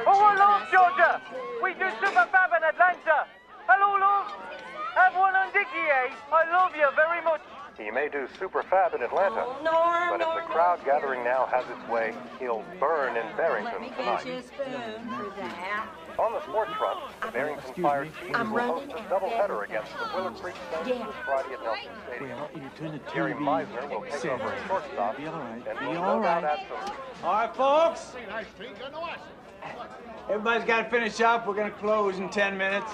Oh, hello, Georgia. We do Super Fab in Atlanta. Hello, love. Have one on Dicky, eh? I love you very much. He may do Super Fab in Atlanta, but if the crowd gathering now has its way, he'll burn in Barrington tonight. On the sports front, the Barrington Fire Chiefs will host a doubleheader against the Willard Creek Saints this Friday at Nelson Stadium. Gary Meisner will take over at shortstop, and will no doubt add some... All right, folks. Everybody's got to finish up. We're going to close in 10 minutes.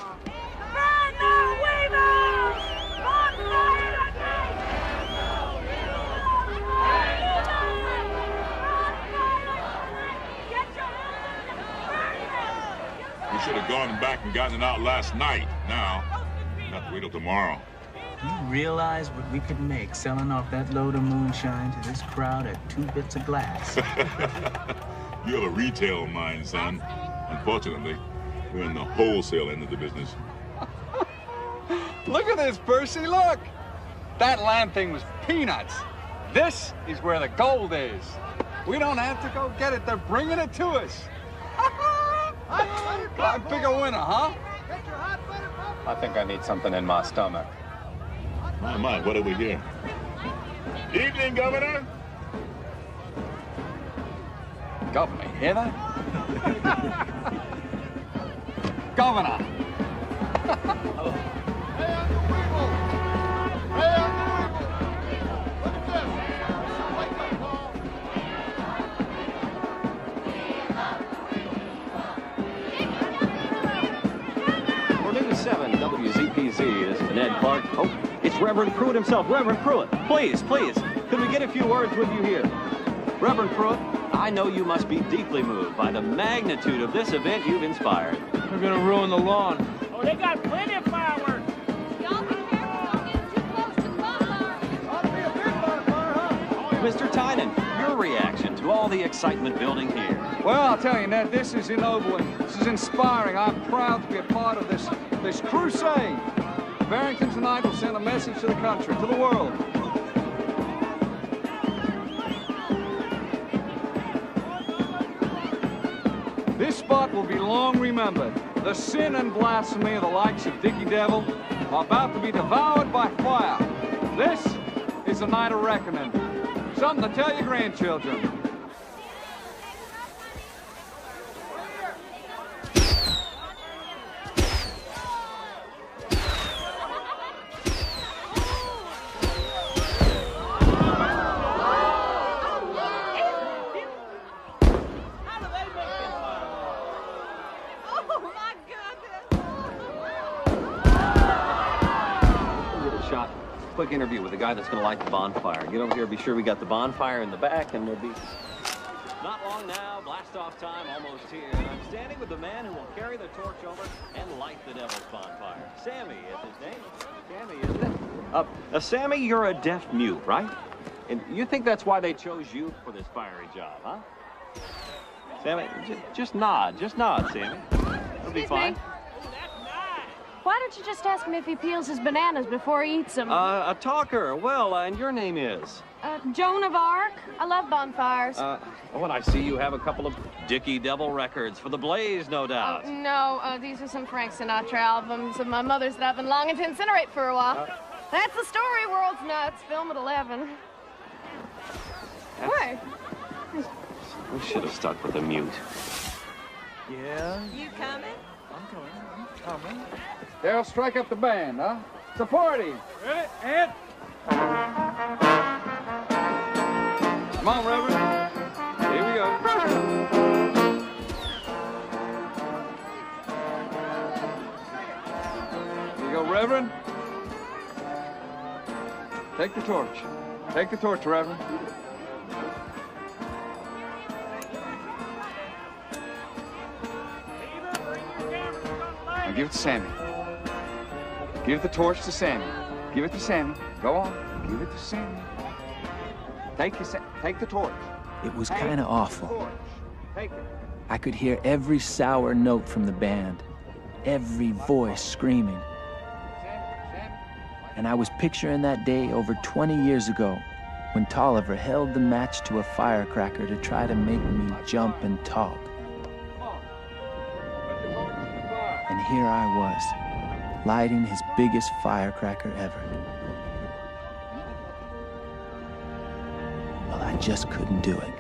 We should have gone back and gotten it out last night. Now, have to wait till tomorrow. You realize what we could make selling off that load of moonshine to this crowd at 2 bits of glass? You have a retail mind, son. Unfortunately, we're in the wholesale end of the business. Look at this, Percy, look! That land thing was peanuts. This is where the gold is. We don't have to go get it, they're bringing it to us. I pick a winner, huh? I think I need something in my stomach. My, what do we hear? Evening, Governor. Governor, you hear that? Governor! For News 7 WZPZ, this is Ned Clark. Oh, it's Reverend Pruitt himself. Reverend Pruitt, please, could we get a few words with you here? Reverend Pruitt, I know you must be deeply moved by the magnitude of this event you've inspired. We're gonna ruin the lawn. Oh, they got plenty of fireworks. Y'all be careful, don't get too close to the bonfire. Ought to be a big bonfire, huh? Mr. Tynan, your reaction to all the excitement building here? Well, I'll tell you, Ned, this is ennobling. This is inspiring. I'm proud to be a part of this crusade. Barrington tonight will send a message to the country, to the world. This spot will be long remembered. The sin and blasphemy of the likes of Dickie Devil are about to be devoured by fire. This is a night of reckoning. Something to tell your grandchildren. Quick interview with the guy that's going to light the bonfire. Get over here, be sure we got the bonfire in the back, and we'll be... Not long now, blast-off time almost here. And I'm standing with the man who will carry the torch over and light the devil's bonfire. Sammy is his name. Sammy, isn't it? Sammy, you're a deaf mute, right? And you think that's why they chose you for this fiery job, huh? Sammy, just nod, Sammy. It'll be fine. Why don't you just ask him if he peels his bananas before he eats them? A talker. Well, and your name is? Joan of Arc. I love bonfires. Oh, and I see you have a couple of Dickie Devil records for the Blaze, no doubt. No, these are some Frank Sinatra albums of my mother's that I've been longing to incinerate for a while. That's the story, World's Nuts. Film at 11. Where? We should have stuck with the mute. Yeah? You coming? I'm coming. They'll strike up the band, huh? It's a party. Ready? And... Come on, Reverend. Here we go. Here you go, Reverend. Take the torch. Take the torch, Reverend. Now give it to Sammy. Give the torch to Sammy. Give it to Sammy. Go on. Give it to Sammy. Take the torch. It was kind of awful. Take it. I could hear every sour note from the band, every voice screaming. And I was picturing that day over 20 years ago when Tolliver held the match to a firecracker to try to make me jump and talk. And here I was, lighting his biggest firecracker ever. Well, I just couldn't do it.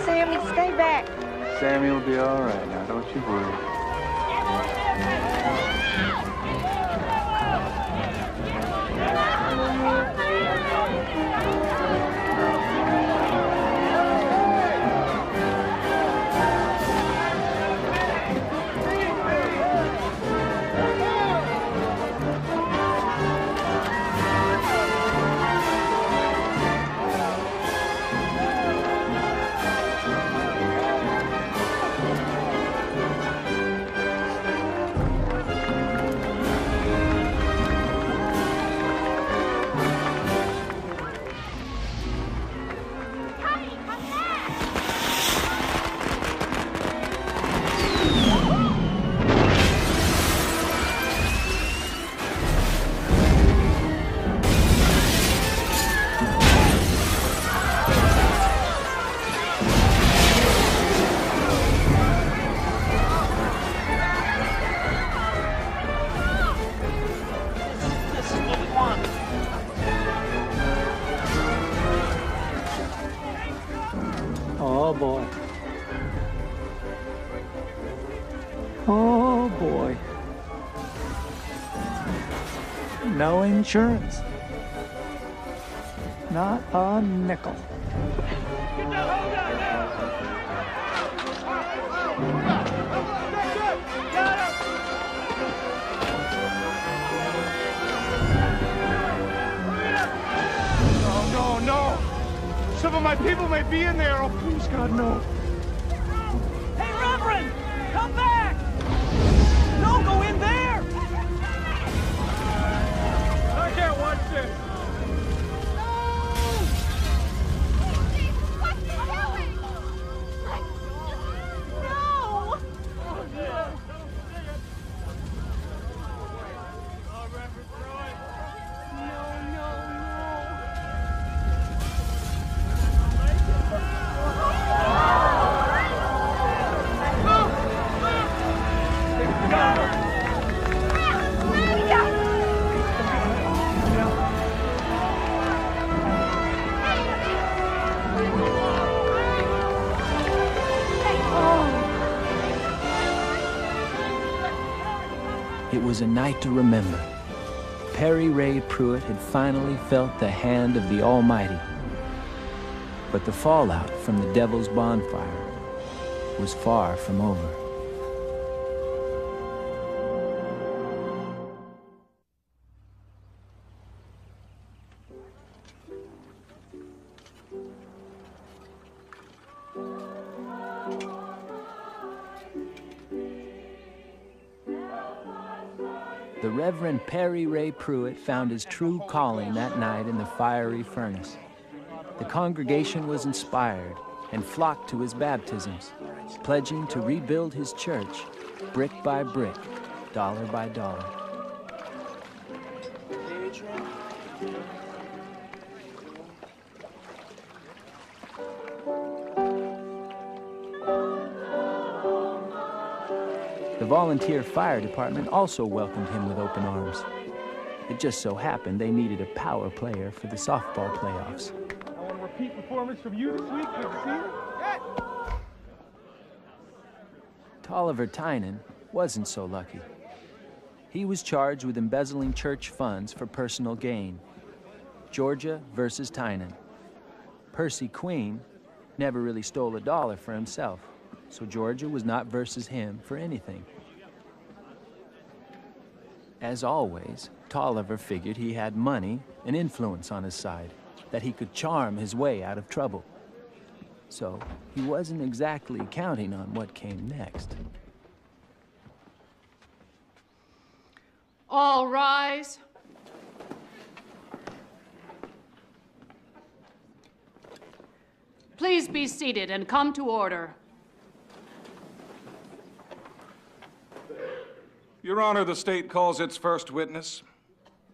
Sammy, stay back. Sammy will be all right now, don't you worry. No insurance. Not a nickel. No, no. Some of my people may be in there. Oh, please, God, no. Hey, Reverend! Come back! Don't go in there! I can't watch this. It was a night to remember. Perry Ray Pruitt had finally felt the hand of the Almighty. But the fallout from the Devil's Bonfire was far from over. The Reverend Perry Ray Pruitt found his true calling that night in the fiery furnace. The congregation was inspired and flocked to his baptisms, pledging to rebuild his church brick by brick, dollar by dollar. The volunteer fire department also welcomed him with open arms. It just so happened they needed a power player for the softball playoffs. I want a repeat performance from you this week. Good to see you. Tolliver Tynan wasn't so lucky. He was charged with embezzling church funds for personal gain. Georgia versus Tynan. Percy Queen never really stole a dollar for himself, so Georgia was not versus him for anything. As always, Tolliver figured he had money and influence on his side, that he could charm his way out of trouble. So he wasn't exactly counting on what came next. All rise. Please be seated and come to order. Your Honor, the state calls its first witness.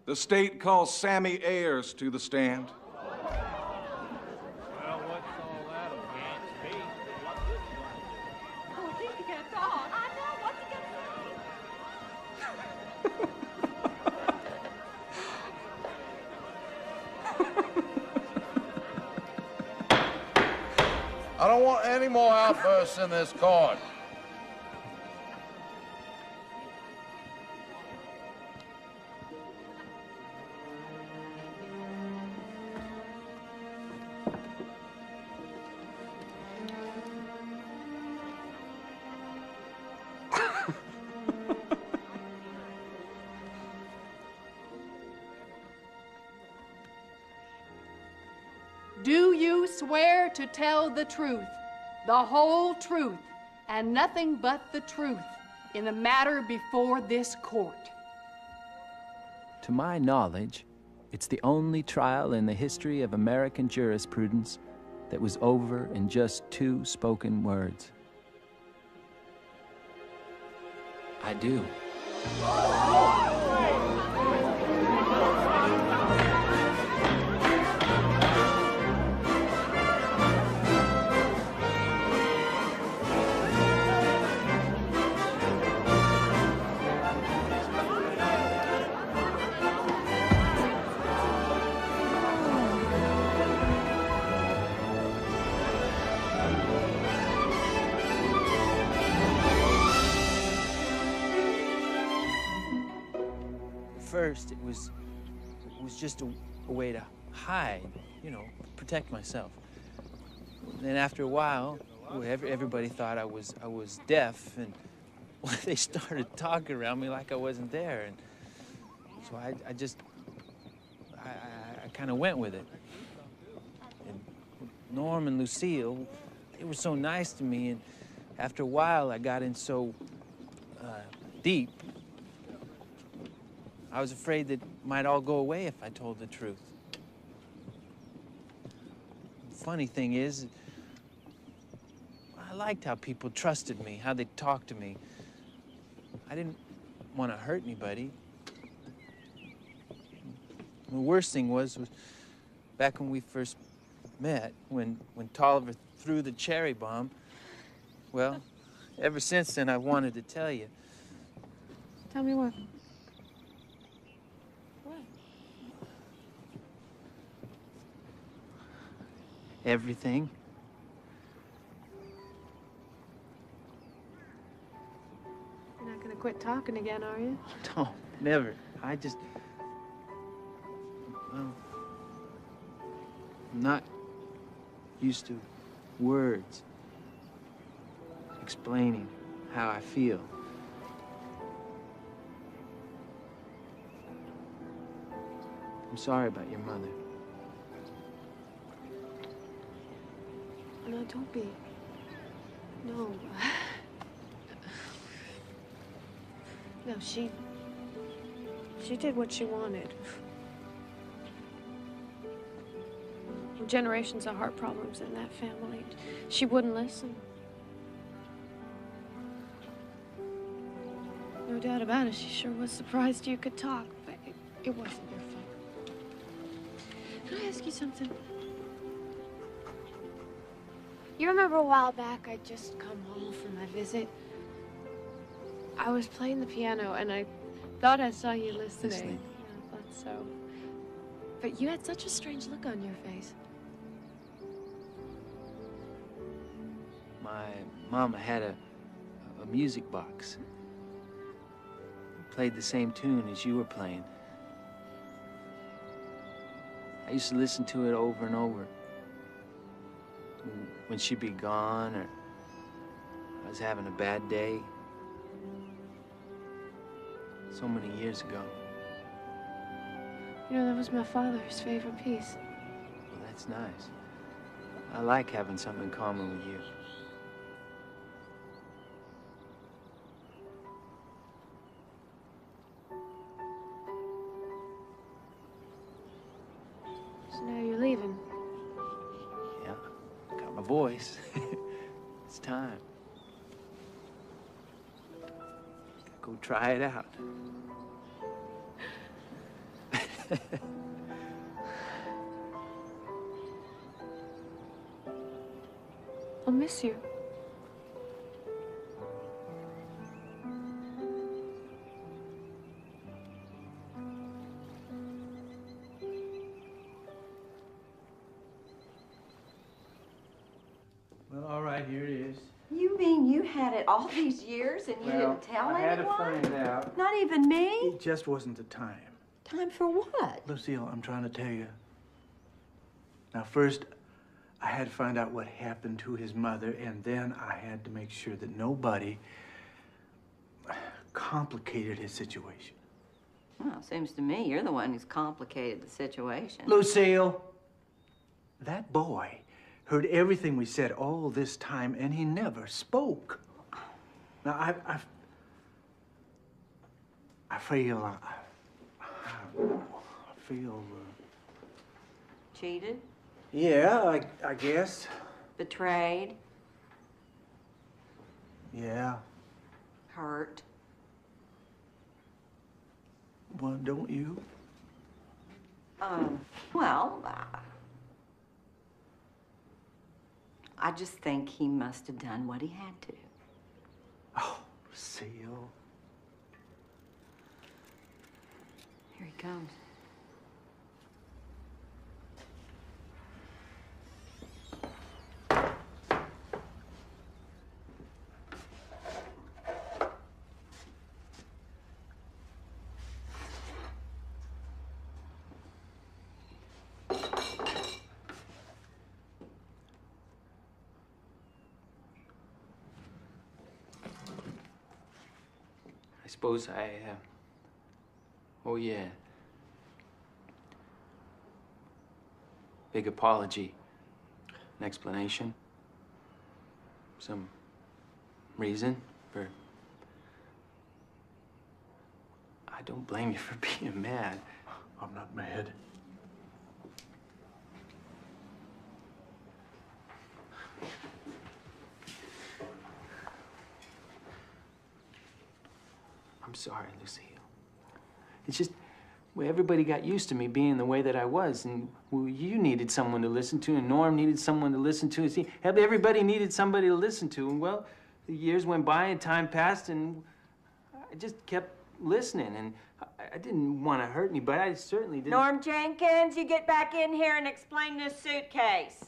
The state calls Sammy Ayers to the stand. Well, what's all that about? Oh, he can talk. I know. What's he I don't want any more outbursts in this court. Do you swear to tell the truth, the whole truth, and nothing but the truth in the matter before this court? To my knowledge, it's the only trial in the history of American jurisprudence that was over in just 2 spoken words. I do. First, it was was just a way to hide, you know, protect myself. Then after a while, everybody thought I was deaf, and well, they started talking around me like I wasn't there, and so I kind of went with it. And Norm and Lucille, they were so nice to me, and after a while, I got in so deep. I was afraid that it might all go away if I told the truth. The funny thing is, I liked how people trusted me, how they talked to me. I didn't want to hurt anybody. The worst thing was back when we first met, when Tolliver threw the cherry bomb. Well, ever since then, I've wanted to tell you. Tell me what? What? Everything. You're not gonna quit talking again, are you? No, never. I just... Well, I'm not used to words explaining how I feel. I'm sorry about your mother. No, don't be. No. No, she did what she wanted. Generations of heart problems in that family. She wouldn't listen. No doubt about it, she sure was surprised you could talk, but it wasn't your fault. Can I ask you something? You remember a while back, I'd just come home from my visit. I was playing the piano, and I thought I saw you listening. Yeah, I thought so. But you had such a strange look on your face. My mama had a music box. Played the same tune as you were playing. I used to listen to it over and over. When she'd be gone, or I was having a bad day. So many years ago. You know, that was my father's favorite piece. Well, that's nice. I like having something in common with you. So now you're leaving. Yeah, got my voice. It's time. Go try it out. I'll miss you. Well, all right, here it is. You mean you had it all these years and you didn't tell anyone? I had to find out. Not even me? It just wasn't the time. Time for what? Lucille, I'm trying to tell you. Now, first, I had to find out what happened to his mother, and then I had to make sure that nobody complicated his situation. Well, it seems to me you're the one who's complicated the situation. Lucille, that boy heard everything we said all this time, and he never spoke. Now, I feel... Cheated? Yeah, I guess. Betrayed? Yeah. Hurt? Well, don't you? Well, I just think he must have done what he had to. Oh, Lucille. Here he comes. suppose oh yeah. Big apology. An explanation. Some reason for... I don't blame you for being mad. I'm not mad. I'm sorry, Lucille. It's just, well, everybody got used to me being the way that I was, and well, you needed someone to listen to, and Norm needed someone to listen to. See, everybody needed somebody to listen to, and well, the years went by and time passed, and I just kept listening, and I didn't want to hurt anybody. I certainly didn't. Norm Jenkins, you get back in here and explain this suitcase.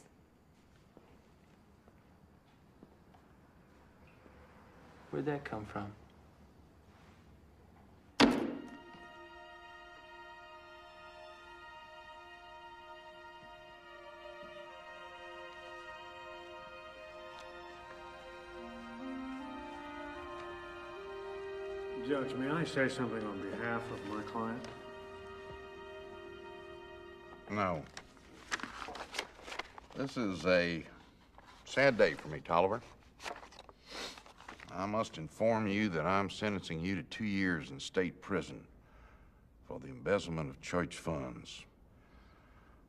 Where'd that come from? Judge, may I say something on behalf of my client? No. This is a sad day for me, Tolliver. I must inform you that I'm sentencing you to 2 years in state prison for the embezzlement of church funds.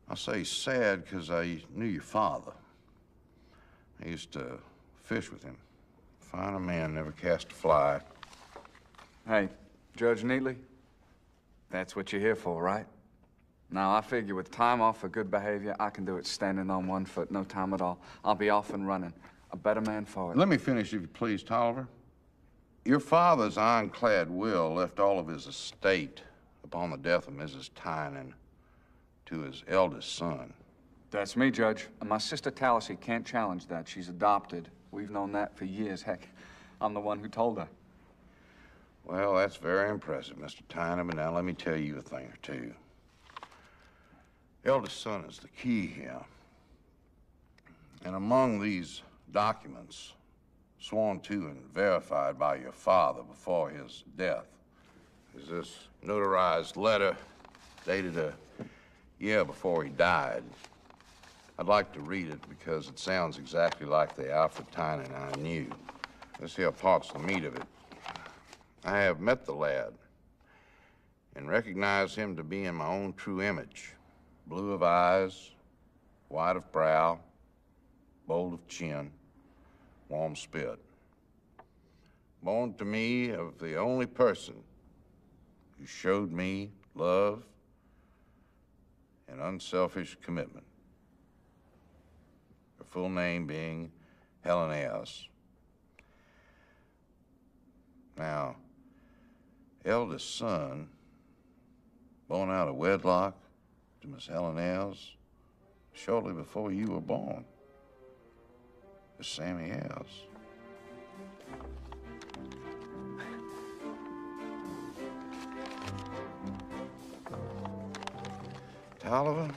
I say sad because I knew your father. I used to fish with him. Finer man, never cast a fly. Hey, Judge Neatley, that's what you're here for, right? Now, I figure with time off for good behavior, I can do it standing on one foot, no time at all. I'll be off and running. A better man for it. Let me finish, if you please, Tolliver. Your father's ironclad will left all of his estate upon the death of Mrs. Tynan to his eldest son. That's me, Judge. And my sister Tallassee can't challenge that. She's adopted. We've known that for years. Heck, I'm the one who told her. Well, that's very impressive, Mr. Tynan, but now let me tell you a thing or two. Eldest son is the key here. And among these documents, sworn to and verified by your father before his death, is this notarized letter dated a year before he died. I'd like to read it because it sounds exactly like the Alfred Tynan I knew. This here part's the meat of it. I have met the lad and recognize him to be in my own true image. Blue of eyes, white of brow, bold of chin, warm spit. Born to me of the only person who showed me love and unselfish commitment. Her full name being Helen Ayers. Now, eldest son, born out of wedlock to Miss Helen Ayers shortly before you were born, is Sammy Ayers. Tolliver,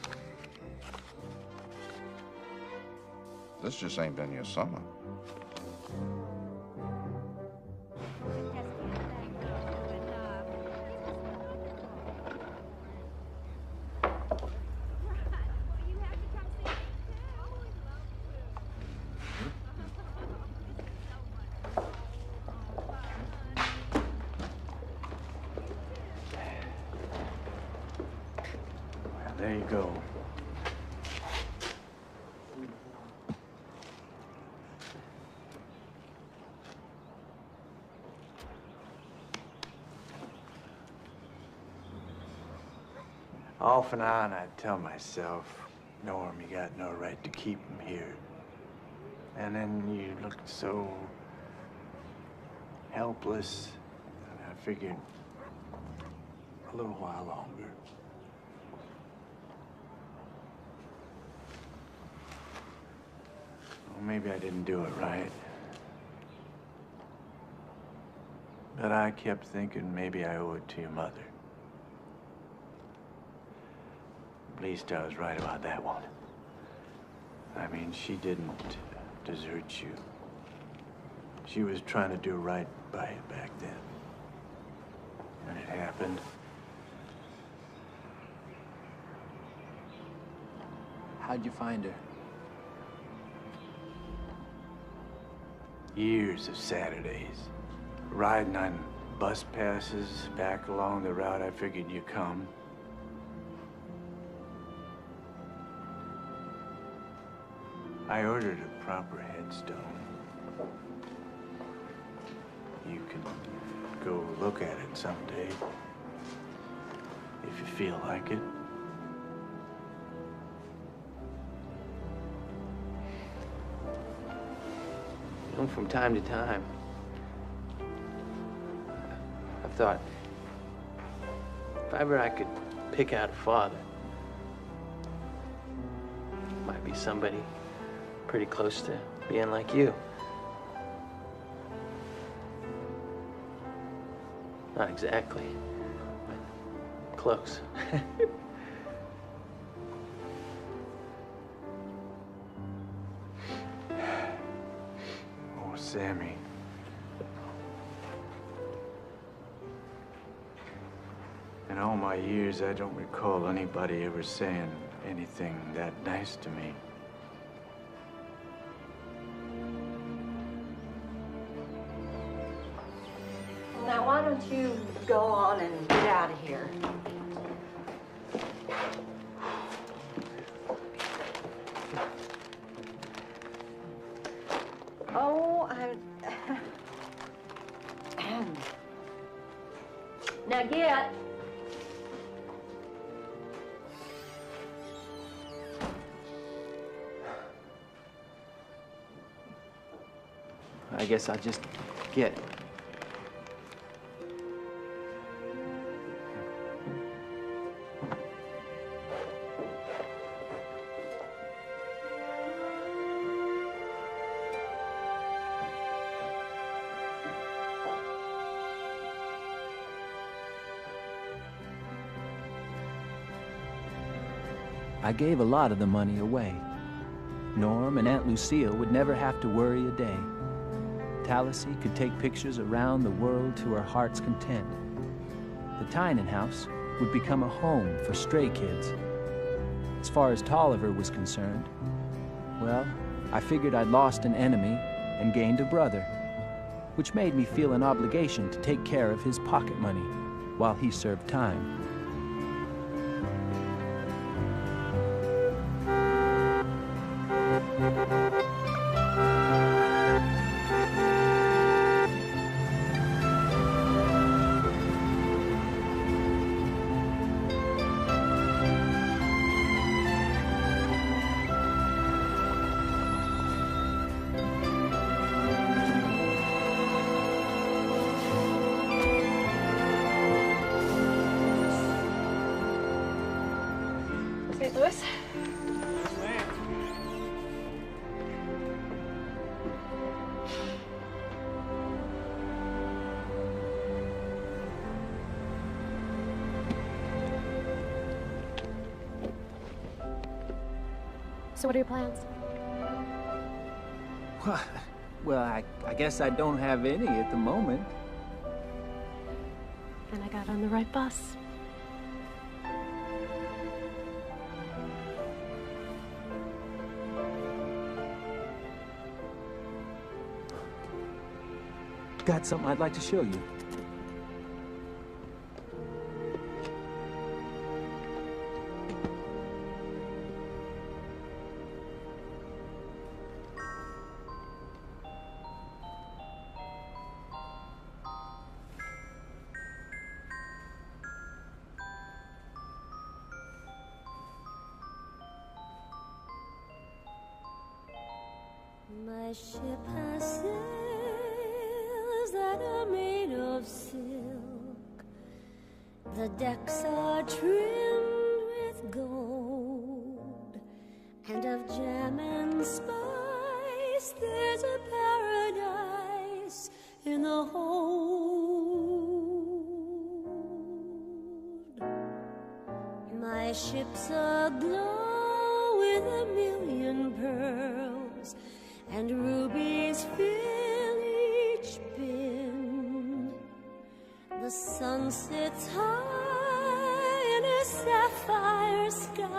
this just ain't been your summer. There you go. Off and on, I'd tell myself, Norm, you got no right to keep him here. And then you looked so helpless, and I figured a little while longer. Well, maybe I didn't do it right. But I kept thinking maybe I owe it to your mother. At least I was right about that one. I mean, she didn't desert you. She was trying to do right by you back then. when it happened. How'd you find her? Years of Saturdays, riding on bus passes back along the route I figured you'd come. I ordered a proper headstone. You can go look at it someday, if you feel like it. You know, from time to time, I've thought, if ever I could pick out a father, it might be somebody pretty close to being like you. Not exactly, but close. Oh, Sammy. In all my years, I don't recall anybody ever saying anything that nice to me. Now, why don't you go on and get out of here? Oh, now get. I guess I'll just get. I gave a lot of the money away. Norm and Aunt Lucille would never have to worry a day. Tallassee could take pictures around the world to her heart's content. The Tynan house would become a home for stray kids. As far as Tolliver was concerned, well, I figured I'd lost an enemy and gained a brother, which made me feel an obligation to take care of his pocket money while he served time. St. Louis? So what are your plans? Well, I guess I don't have any at the moment. Then I got on the right bus. Got something I'd like to show you. My ship has sails that are made of silk. The decks are trimmed with gold, and of jam and spice there's a paradise in the hold. My ship's aglow with a million pearls, and rubies fill each bin. The sun sits high in a sapphire sky.